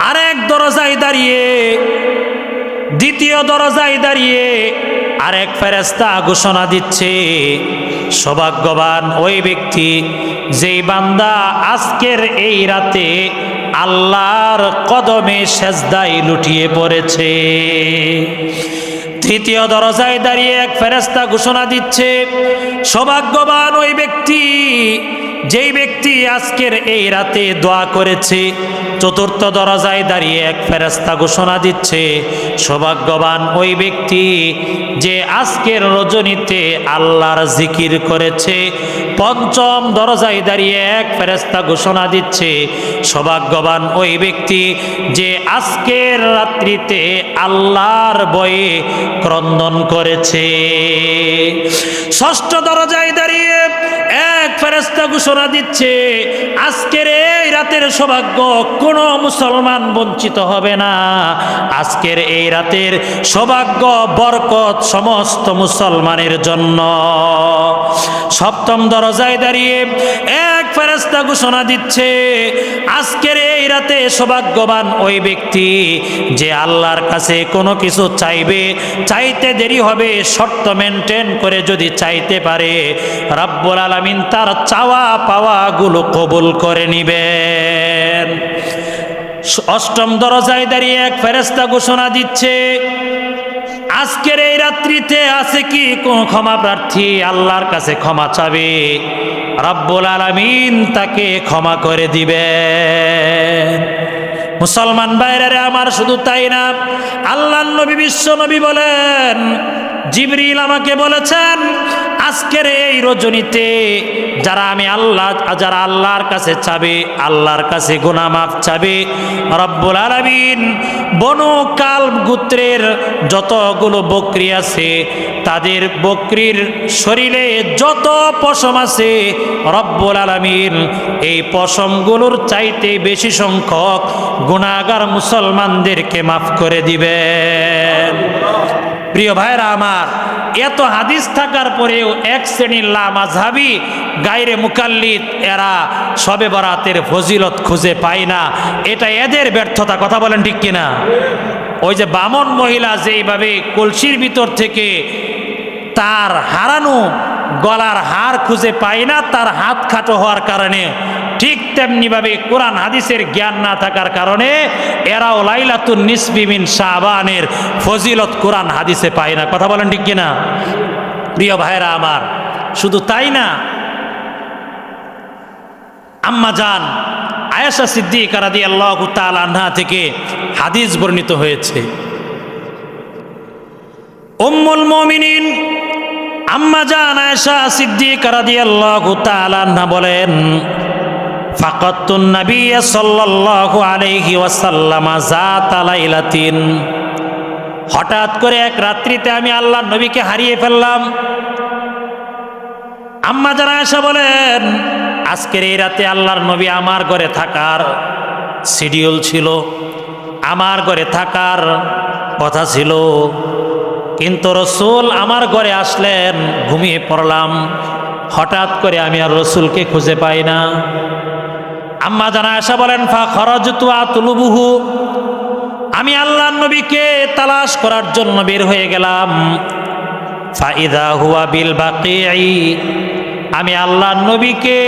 আরেক দরজায় দাঁড়িয়ে, দ্বিতীয় দরজায় দাঁড়িয়ে আরেক ফেরেশতা ঘোষণা দিচ্ছে সৌভাগ্যবান ওই ব্যক্তি যেই বান্দা আজকের এই রাতে আল্লাহর কদমে সেজদায় লুটিয়ে পড়েছে। তৃতীয় দরজায় দাঁড়িয়ে এক ফেরেশতা ঘোষণা দিচ্ছে সৌভাগ্যবান ওই ব্যক্তি যেই ব্যক্তি আজকের এই রাতে দোয়া করেছে, চতুর্থ দরজায় দাঁড়িয়ে এক ফেরেশতা ঘোষণা দিচ্ছে, সৌভাগ্যবান ওই ব্যক্তি যে আজকের রজনীতে আল্লাহর জিকির করেছে। পঞ্চম দরজায় দাঁড়িয়ে এক ফেরেশতা ঘোষণা দিচ্ছে, সৌভাগ্যবান ওই ব্যক্তি যে আজকের রাত্রিতে আল্লাহর ভয়ে ক্রন্দন করেছে। ষষ্ঠ দরজায় দাঁড়িয়ে এক ফেরেশতা ঘোষণা দিচ্ছে, আজকের এই রাতের সৌভাগ্য কোনো মুসলমান বঞ্চিত হবে না। আজকের এই রাতের সৌভাগ্য বরকত সমস্ত মুসলমানের জন্য। সপ্তম দরজায় দাঁড়িয়ে এক ফেরেশতা ঘোষণা দিচ্ছে, আজকের এই রাতে সৌভাগ্যবান ওই ব্যক্তি যে আল্লাহর কাছে কোনো কিছু চাইবে, চাইতে দেরি হবে, শর্ত মেনটেন করে যদি চাইতে পারে, রব্বুল আলামিন তার চাওয়া পাওয়াগুলো কবুল করে নিবেন। অষ্টম দরজায় দাঁড়িয়ে এক ফেরেশতা ঘোষণা দিচ্ছে, আজকের এই রাত্রিতে আছে কি কোন ক্ষমা প্রার্থী আল্লাহর কাছে ক্ষমা চাবে, রব্বুল আলামিন তাকে ক্ষমা করে দিবেন। মুসলমান ভাইরা আমার, শুধু তাই না, আল্লাহর নবী বিশ্ব নবী বলেন, জিবরিল আমাকে বলেছেন, আজকের এই রজনীতে যারা আল্লাহর কাছে চাবে, আল্লাহর কাছে গুনাহ মাফ চাবে, রব্বুল আলামিন বনু কালব গোত্রের যতগুলো বকরি আছে, তাদের বকরির শরীরে যত পশম আছে, রব্বুল আলামিন এই পশমগুলোর চাইতে বেশি সংখ্যক গুনাহগার মুসলমানদেরকে মাফ করে দিবেন। প্রিয় ভাইরা আমার, এত হাদিস থাকার পরেও এক শ্রেণীর লামাযহাবী গায়রে মুকাল্লিদ এরা শবে বরাতের ফজিলত খুঁজে পায় না। এটা এদের ব্যর্থতা। কথা বলেন ঠিক কিনা? ওই যে বামন মহিলা যেইভাবে কলসির ভিতর থেকে তার হারানো গলার হার খুঁজে পায় না তার হাত খাটো হওয়ার কারণে, ঠিক তেমনিভাবে কোরআন হাদিসের জ্ঞান না থাকার কারণে এরাও লাইলাতুন নিসফি মিন শাবানের ফজিলত কোরআন হাদিসে পায় না। কথা বলেন ঠিক কিনা? প্রিয় ভাইরা আমার, শুধু তাই না, আম্মা জান আয়েশা সিদ্দিকা রাদিয়াল্লাহু তাআলা আনহা থেকে হাদিস বর্ণিত হয়েছে, উম্মুল মুমিনিন আম্মা জান আয়েশা সিদ্দিকা রাদিয়াল্লাহু তাআলা আনহা বলেন, ফাকাতুন নবী সাল্লাল্লাহু আলাইহি ওয়াসাল্লাম যাতা লাইলাতিন, হঠাৎ করে এক রাত্রিতে আমি আল্লাহর নবীকে হারিয়ে ফেললাম। আম্মা জান আয়েশা বলেন, আজকের এই রাতে আল্লাহর নবী আমার ঘরে থাকার শিডিউল ছিল, আমার ঘরে থাকার কথা ছিল, কিন্তু রাসূল আমার ঘরে আসলেন, ঘুমিয়ে পড়লাম, হঠাৎ করে আমি আর রাসূলকে খুঁজে পাই না। আম্মা জান আয়েশা বলেন, ফা খরাজতু আতলুবুহু, আমি আল্লাহর নবীকে তালাশ করার জন্য বের হয়ে গেলাম। ফাইদা হুয়া বিল বাকিঈ, আমি আল্লাহর নবীকে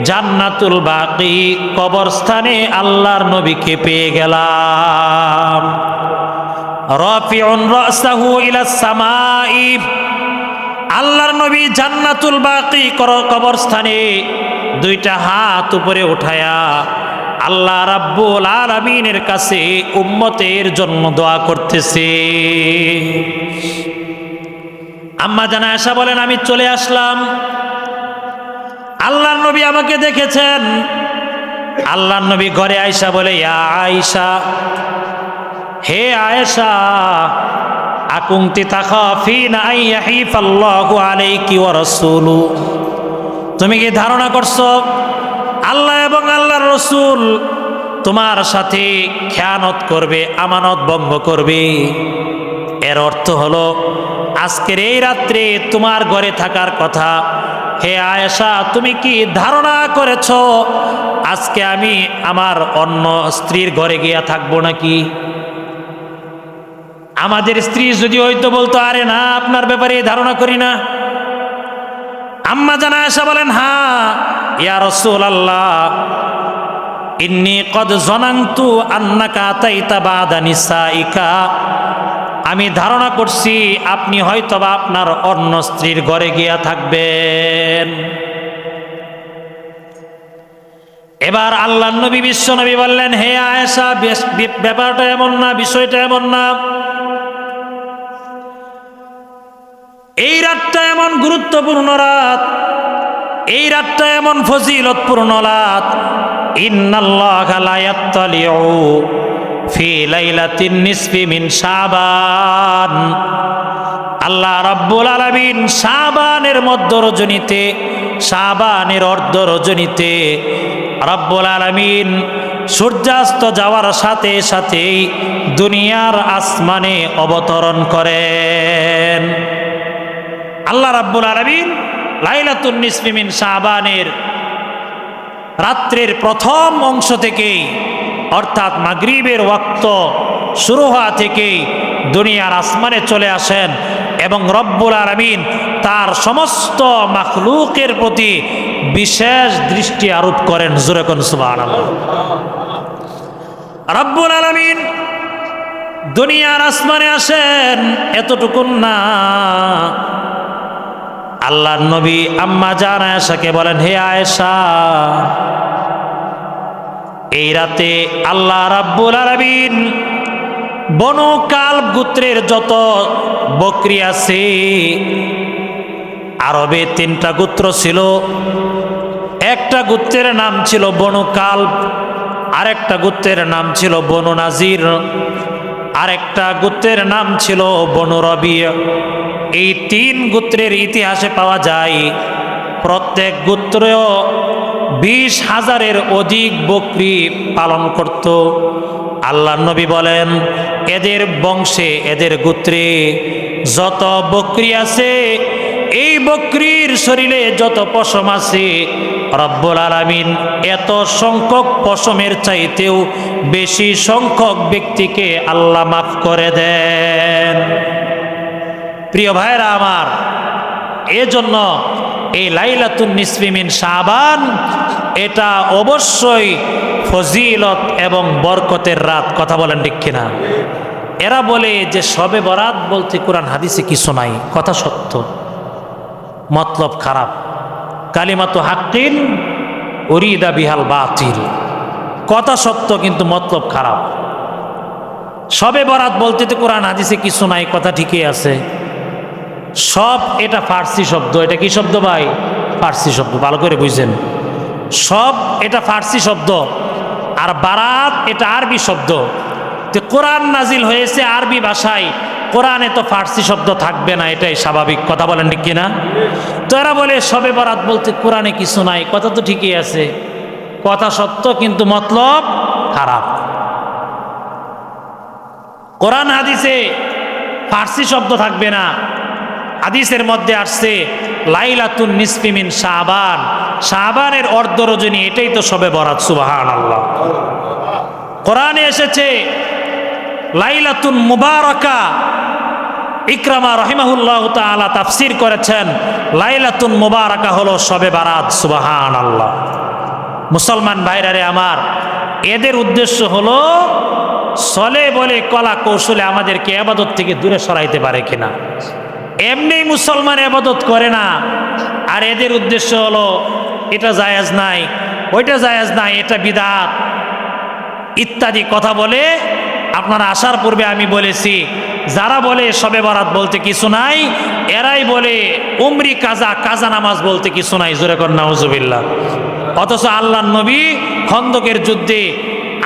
জান্নাতুল বাকি কবরস্থানে আল্লাহর নবীকে পেয়ে গেলাম। রাফিউন রাসাহু ইলাস সামাই, আল্লাহর নবী জান্নাতুল বাকি কবরস্থানে দুইটা হাত উপরে উঠায়া আল্লাহ রাব্বুল আলামিনের কাছে উম্মতের জন্য দোয়া করতেছে। আম্মা জান আয়েশা বলেন, আমি চলে আসলাম, আল্লাহর নবী আমাকে দেখেছেন। আল্লাহর নবী ঘরে আয়েশা বলে, ইয়া আয়েশা, হে আয়েশা, আকুনতি তাখাফিনা আইয়াহিফাল্লাহু আলাইকি ওয়া রাসূলু, তুমি কি ধারণা করছো আল্লাহ এবং আল্লাহর রাসূল তোমার সাথে খেয়ানত করবে, আমানত ভঙ্গ করবে? এর অর্থ হলো আজকের এই রাত্রে তোমার ঘরে থাকার কথা। হে আয়েশা, তুমি কি ধারণা করেছো আজকে আমি আমার অন্য স্ত্রীর ঘরে গিয়া থাকবো নাকি? আমাদের স্ত্রী যদি হয়তো বলতো, আরে না, আপনার ব্যাপারে ধারণা করি না। আম্মা জান আয়েশা বলেন, হ্যাঁ ইয়া রাসূলুল্লাহ, ইন্নী কদ জানানতু আন্নাকা আতাইতা বাদা নিসাইকা, আমি ধারণা করছি আপনি হয়তোবা আপনার অন্য স্ত্রীর ঘরে গিয়া থাকবেন। এবার আল্লাহর নবী বিশ্ব নবী বললেন, হে আয়েশা, ব্যাপারটা এমন না, বিষয়টা এমন না, এই রাতটা এমন গুরুত্বপূর্ণ রাত, এই রাতটা এমন ফজিলতপূর্ণ রাত। ইন্নাল্লাহা লা ইয়াত্তালিউ ফি লাইলাতিন নিসফি মিন শাবান, আল্লাহ রাব্বুল আলামিন শাবানের মধ্য রজনীতে, শাবানের অর্ধ রজনীতে রাব্বুল আলামিন সূর্যাস্ত যাওয়ার সাথে সাথেই দুনিয়ার আসমানে অবতরণ করেন। আল্লাহ রাব্বুল আলামিন লাইলাতুন নিসফি মিন শাবানের রাত্রের প্রথম অংশ থেকেই, অর্থাৎ মাগরিবের ওয়াক্ত শুরু হওয়া থেকেই দুনিয়ার আসমানে চলে আসেন এবং রব্বুল আলামিন তার সমস্ত মাখলুকের প্রতি বিশেষ দৃষ্টি আরোপ করেন। জোরে কোন সুবহানাল্লাহ। রব্বুল আলামিন দুনিয়ার আসমানে আসেন, এতটুকুন না, আল্লাহর নবী আম্মা জান আয়েশাকে বলেন, হে আয়েশা, এই রাতে আল্লাহ রাব্বুল আলামিন বনু কালব গোত্রের যত বকরি আছে, আরবে 3টা গোত্র ছিল, একটা গোত্রের নাম ছিল বনু কালব, আরেকটা গোত্রের নাম ছিল বনু নাজির, আরেকটা গোত্রের নাম ছিল বনু রবিয়া। এই 3 গোত্রের ইতিহাসে পাওয়া যায় প্রত্যেক গোত্র 20,000-এর অধিক বকরি পালন করত। আল্লাহ নবী বলেন, এদের বংশে, এদের গোত্রে যত বকরি আছে, এই বকরির শরীরে যত পশম আছে, রব্বুল আলামিন এত সংখ্যক পশমের চাইতেও বেশি সংখ্যক ব্যক্তিকে আল্লাহ মাফ করে দেন। প্রিয় ভাইরা আমার, এজন্য এই লাইলাতুন নিসফি মিন শাবান এটা অবশ্যই ফজিলত এবং বরকতের রাত। কথা বলেন ঠিক কিনা? এরা বলে যে শবে বরাত বলতে কোরআন হাদিসে কিছু নাই। কথা সত্য, মতলব খারাপ। কালিমাতু হাক্কিন উরিদা বিহাল বাতিল। কথা সত্য কিন্তু মতলব খারাপ। শবে বরাত বলতে তো কোরআন হাদিসে কিছু নাই, কথা ঠিকই আছে। সব এটা ফার্সি শব্দ। এটা কি শব্দ ভাই? ফার্সি শব্দ, ভালো করে বুঝছেন। সব এটা ফার্সি শব্দ, আর বারাত এটা আরবি শব্দ। তো কোরআন নাজিল হয়েছে আরবি ভাষায়, কোরআনে তো ফার্সি শব্দ থাকবে না, এটাই স্বাভাবিক। কথা বলেন ঠিক কিনা? তো এরা বলে শবে বরাত বলতে কোরআনে কিছু নাই, কথা তো ঠিকই আছে। কথা সত্য কিন্তু মতলব খারাপ। কোরআন হাদিসে ফার্সি শব্দ থাকবে না। হাদিসের মধ্যে আসছে লাইলাতুন নিসফি মিন শাবান, শাবানের অর্ধ রজনী, এটাই তো শবে বরাত। সুবহানাল্লাহ। কোরআনে এসেছে লাইলাতুন মুবারাকা। ইকরামা রাহিমাহুল্লাহ তাআলা তাফসীর করেছেন লাইলাতুন মুবারাকা হলো শবে বরাত। সুবহানাল্লাহ। মুসলমান ভাইরারে আমার, এদের উদ্দেশ্য হলো চলে বলে কলা কৌশলে আমাদেরকে ইবাদত থেকে দূরে সরাইতে পারে কিনা। এমনি মুসলমান ইবাদত করে না, আর এদের উদ্দেশ্য হলো এটা জায়েজ নাই, ওইটা জায়েজ নাই, এটা বিদআত ইত্যাদি কথা বলে। আপনারা আসার পূর্বে আমি বলেছি, যারা বলে শবে বরাত বলতে কিছু নাই, এরাই বলে উমরি কাজা, কাজা নামাজ বলতে কিছু নাই। জোরে কর নাউজুবিল্লাহ। অথচ আল্লাহর নবী খন্দকের যুদ্ধে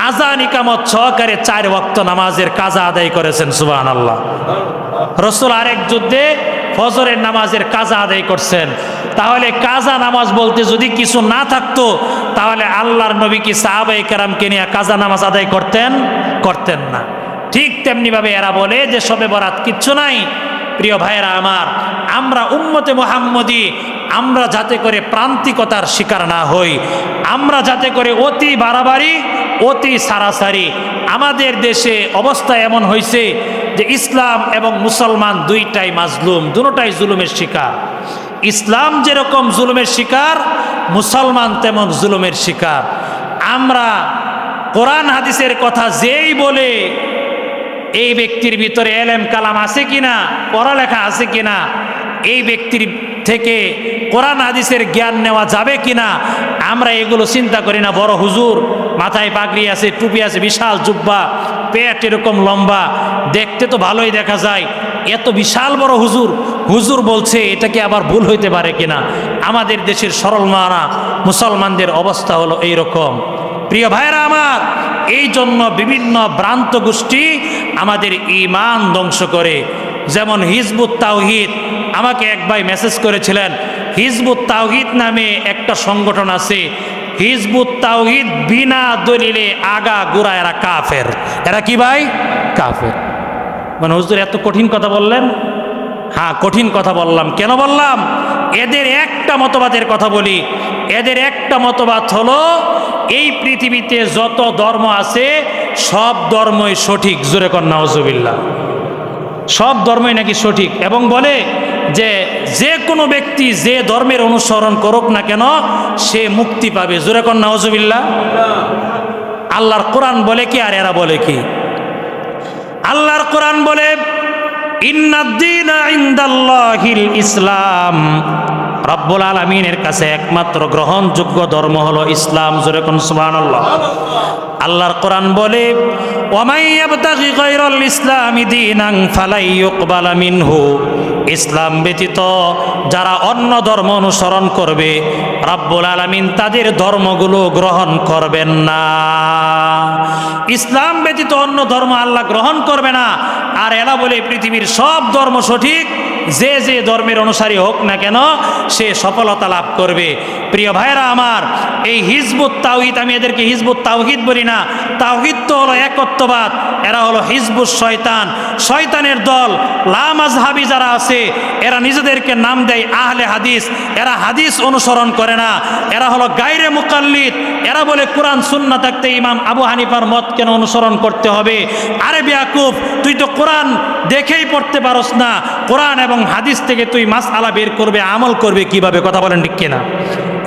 আযান ইকামত সহকারে 4 ওয়াক্ত নামাজের কাজা আদায় করেছেন। সুবহানাল্লাহ। রাসূল আরেক যুদ্ধে ফজরের নামাজের কাজা আদায় করছেন। তাহলে কাজা নামাজ বলতে যদি কিছু না থাকতো, তাহলে আল্লাহর নবী কি সাহাবায়ে কেরামকে নিয়ে কাজা নামাজ আদায় করতেন? করতেন না। ঠিক তেমনি ভাবে এরা বলে যে শবে বরাত কিচ্ছু নাই। প্রিয় ভাইয়েরা আমার, আমরা উম্মতে মুহাম্মদী, আমরা যাতে করে প্রান্তিকতার শিকার না হই, আমরা যাতে করে অতি বাড়াবাড়ি, অতি সারাসারি। আমাদের দেশে অবস্থা এমন হয়েছে যে ইসলাম এবং মুসলমান দুইটাই মাজলুম, দুটোটাই জুলুমের শিকার। ইসলাম যেরকম জুলুমের শিকার, মুসলমান তেমন জুলুমের শিকার। আমরা কোরআন হাদিসের কথা যেই বলে, এই ব্যক্তির ভিতরে এলেম কালাম আছে কিনা, পড়ালেখা আছে কিনা, এই ব্যক্তির থেকে কোরআন হাদিসের জ্ঞান নেওয়া যাবে কিনা আমরা এগুলো চিন্তা করি না। বড় হুজুর, মাথায় পাগড়ি আছে, টুপি আছে, বিশাল জুব্বা, পেট এরকম লম্বা, দেখতে তো ভালোই দেখা যায়, এত বিশাল বড় হুজুর, হুজুর বলছে, এটা কি আবার ভুল হইতে পারে কিনা? আমাদের দেশের সরল মানা মুসলমানদের অবস্থা হলো এই রকম। প্রিয় ভাইরা আমার, এই জন্য বিভিন্ন ভ্রান্ত গোষ্ঠী আমাদের ঈমান ধ্বংস করে। যেমন হিজবুত তাওহীদ, আমাকে এক ভাই মেসেজ করেছিলেন, হিজবুত তাওহীদ নামে একটা সংগঠন আছে, হিজবুত তাওহীদ বিনা দলিলে আগা গোড়া এরা কাফের। এরা কি ভাই? কাফের। মানে হুজুর এত কঠিন কথা বললেন? হ্যাঁ, কঠিন কথা বললাম। কেন বললাম? এদের একটা মতবাদের কথা বলি। এদের একটা মতবাদ হলো এই পৃথিবীতে যত ধর্ম আছে সব ধর্মই সঠিক। জোরে কর নাউজুবিল্লাহ। সব ধর্মই নাকি সঠিক, এবং বলে যে কোনো ব্যক্তি যে ধর্মের অনুসরণ করুক না কেন সে মুক্তি পাবে। জোরে কর নাউজুবিল্লাহ। আল্লাহর কোরআন বলে কি আর এরা বলে কি? আল্লাহর কোরআন বলে ইন্নাদ-দীনা ইনদাল্লাহিল ইসলাম, রব্বুল আলামিনের কাছে একমাত্র গ্রহণযোগ্য ধর্ম হলো ইসলাম। জোরে কোন সুবহানাল্লাহ। আল্লাহর কোরআন বলে ওয়ামাই ইয়াবতাগি গায়রাল ইসলামি দীনান ফালাই ইউকবালা মিনহু, ইসলাম ব্যতীত যারা অন্য ধর্ম অনুসরণ করবে রব্বুল আলামিন তাদের ধর্মগুলো গ্রহণ করবেন না। ইসলাম ব্যতীত অন্য ধর্ম আল্লাহ গ্রহণ করবে না। আর এরা বলে পৃথিবীর সব ধর্ম সঠিক, যে যে ধর্মের অনুসারী হোক না কেন সে সফলতা লাভ করবে। প্রিয় ভাইরা আমার, এই হিজবুত তাওহীদ, আমি এদেরকে হিজবুত তাওহীদ বলি না। তাওহীদ তো হলো একত্ববাদ, এরা হলো হিজবুস শয়তান, শয়তানের দল। লা মাযহাবী যারা আছে এরা নিজেদেরকে নাম দেয় আহলে হাদিস, এরা হাদিস অনুসরণ করে না, এরা হলো গায়রে মুকাল্লিদ। এরা বলে কোরআন সুন্নাহ থাকতে ইমাম আবু হানিফার মত কেন অনুসরণ করতে হবে? আরে বেয়াকুফ, তুই তো কোরআন দেখেই পড়তে পারস না, কোরআন এবং হাদিস থেকে তুই মাসআলা বের করবে, আমল করবে কিভাবে? কথা বলেন ঠিক কিনা?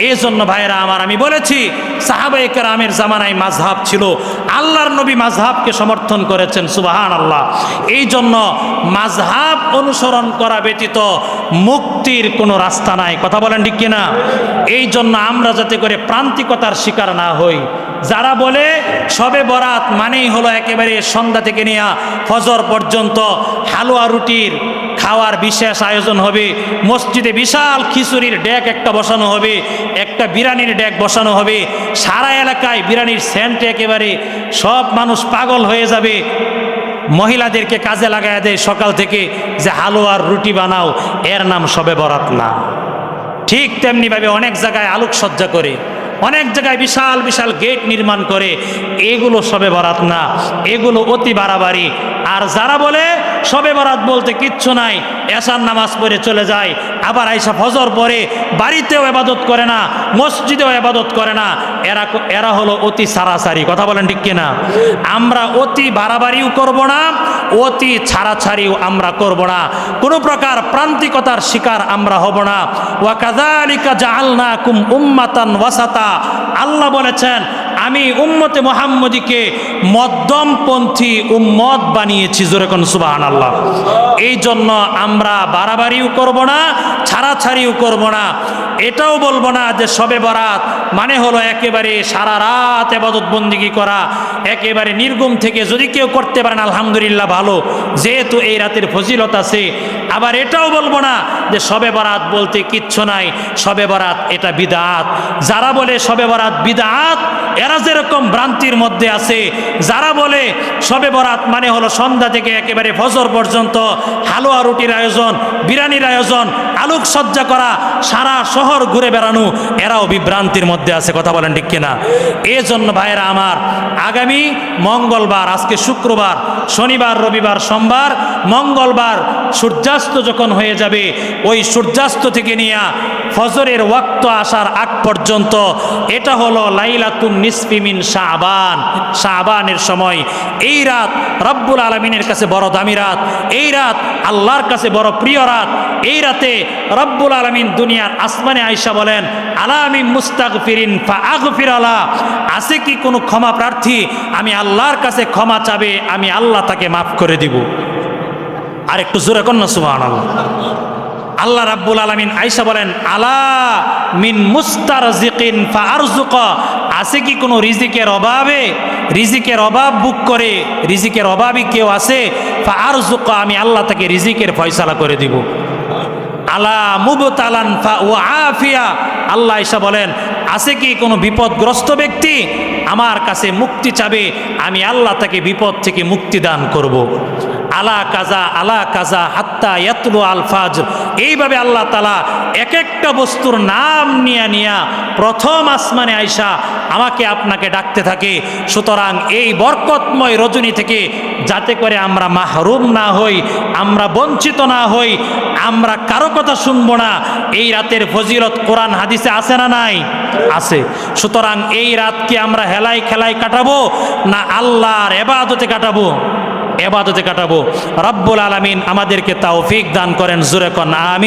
এই জন্য ভাইরা আমার, আমি বলেছি সাহাবায়ে কেরামের জামানায় মাযহাব ছিল, আল্লাহর নবী মাযহাবকে সমর্থন করেছেন। সুবহানাল্লাহ। এই জন্য মাযহাব অনুসরণ করা ব্যতীত মুক্তির কোনো রাস্তা নাই। কথা বলেন ঠিক কিনা? এই জন্য আমরা যাতে করে প্রান্তিকতার শিকার না হই। যারা বলে শবে বরাত মানেই হলো একেবারে সন্ধ্যা থেকে নিয়ে ফজর পর্যন্ত হালুয়া রুটির খাওয়ার বিশেষ আয়োজন হবে, মসজিদে বিশাল খিচুড়ির ডেক একটা বসানো হবে, একটা বিরিয়ানির ডেক বসানো হবে, সারা এলাকায় বিরিয়ানির সেন্টে একেবারে সব মানুষ পাগল হয়ে যাবে। মহিলাদেরকে কাজে লাগায় দেয় সকাল থেকে যে হালুয়ার রুটি বানাও, এর নাম শবে বরাত না। ঠিক তেমনিভাবে অনেক জায়গায় আলোকসজ্জা করে, অনেক জায়গায় বিশাল বিশাল গেট নির্মাণ করে, এগুলো শবে বরাত না, এগুলো অতি বাড়াবাড়ি। আর যারা বলে শবে বরাত বলতে কিচ্ছু নাই, এশার নামাজ পড়ে চলে যায়, আবার আইসা ফজর পরে বাড়িতেও ইবাদত করে না, মসজিদেও ইবাদত করে না, এরা হলো অতি সারাসারি। কথা বলেন ঠিক কিনা? আমরা অতি বাড়াবাড়িও করব না, অতি ছাড়াছাড়িও আমরা করব না, কোনো প্রকার প্রান্তিকতার শিকার আমরা হব না। ওয়া কাযালিকা জাআলনাকুম উম্মাতান ওয়াসাতা, আল্লাহ বলেছেন আমি উম্মতে মুহাম্মদীকে মধ্যমপন্থী উম্মত বানিয়েছি। জোরে কোন সুবহানাল্লাহ। এই জন্য আমরা বাড়াবাড়িও করব না, ছাড়াছাড়িও করব না। এটাও বলবো না যে শবে বরাত মানে হলো একেবারে সারা রাত ইবাদত বন্দেগী করা, একেবারে নির্গুম থেকে যদি কেউ করতে পারেন আলহামদুলিল্লাহ ভালো, যেহেতু এই রাতের ফজিলত আছে। আবার এটাও বলবো না যে শবে বরাত বলতে কিচ্ছু নাই, শবে বরাত এটা বিদআত। যারা বলে শবে বরাত বিদআত, এরা যেরকম ভ্রান্তির মধ্যে আছে। যারা বলে শবে বরাত মানে হলো সন্ধ্যা থেকে একেবারে ফজর পর্যন্ত হালুয়া রুটির আয়োজন, বিরিয়ানির আয়োজন, আলোকসজ্জা করা, সারা শহর ঘুরে বেড়ানো, এরাও বিভ্রান্তির মধ্যে আছে। কথা বলেন ঠিক কিনা? এই জন্য ভাইয়েরা আমার, আগামী মঙ্গলবার, আজকে শুক্রবার, শনিবার, রবিবার, সোমবার, মঙ্গলবার সূর্যাস্ত যখন হয়ে যাবে, ওই সূর্যাস্ত থেকে নিয়ে ফজরের ওয়াক্ত আসার আগ পর্যন্ত এটা হলো লাইলাতুন নিসফি মিন শাবান, শাবানের সময়। এই রাত রব্বুল আলামিনের কাছে বড় দামি রাত, এই রাত আল্লাহর কাছে বড় প্রিয় রাত। এই রাতে রব্বুল আলামিন দুনিয়ার আসমানে আয়েশা বলেন, আলা আমি মুস্তাগফিরিন ফাআগফির আলা, আছে কি কোনো ক্ষমা প্রার্থী? আমি আল্লাহর কাছে ক্ষমা চাবে, আমি আল্লাহ তাকে মাফ করে দিব। আর একটু জোরে কর না সুবহানাল্লাহ। আল্লাহ রাব্বুল আলামিন আয়েশা বলেন, আলা মিন মুস্তারজিকিন ফাআরজুকা, আছে কি কোনো রিজিকের অভাবে, রিজিকের অভাব বুক করে, রিজিকের অভাবী কেউ আছে, ফাআরজুকা, আমি আল্লাহ তাকে রিজিকের ফয়সালা করে দিব। আলা মুবতালান ফাআফিয়া, আল্লাহ আয়েশা বলেন, আছে কি কোনো বিপদগ্রস্ত ব্যক্তি আমার কাছে মুক্তি চাবে, আমি আল্লাহ তাকে বিপদ থেকে মুক্তি দান করব। আলা কাজা হাত্তা ইয়াতলু আল ফাজর, এইভাবে আল্লাহ তাআলা এক একটা বস্তুর নাম নিয়া প্রথম আসমানে আয়েশা আমাকে আপনাকে ডাকতে থাকে। সুতরাং এই বরকতময় রজনী থেকে যাতে করে আমরা মাহরুম না হই, আমরা বঞ্চিত না হই, আমরা কারো কথা শুনবো না, এই রাতের ফজিলত কোরআন হাদিসে আছে না নাই? আছে। সুতরাং এই রাতকে আমরা হেলাই খেলাই কাটাবো না আল্লাহর ইবাদতে কাটাবো? ইবাদতে কাটাবো। রব্বুল আলামিন আমাদেরকে তৌফিক দান করেন, জোরে কোন আমিন।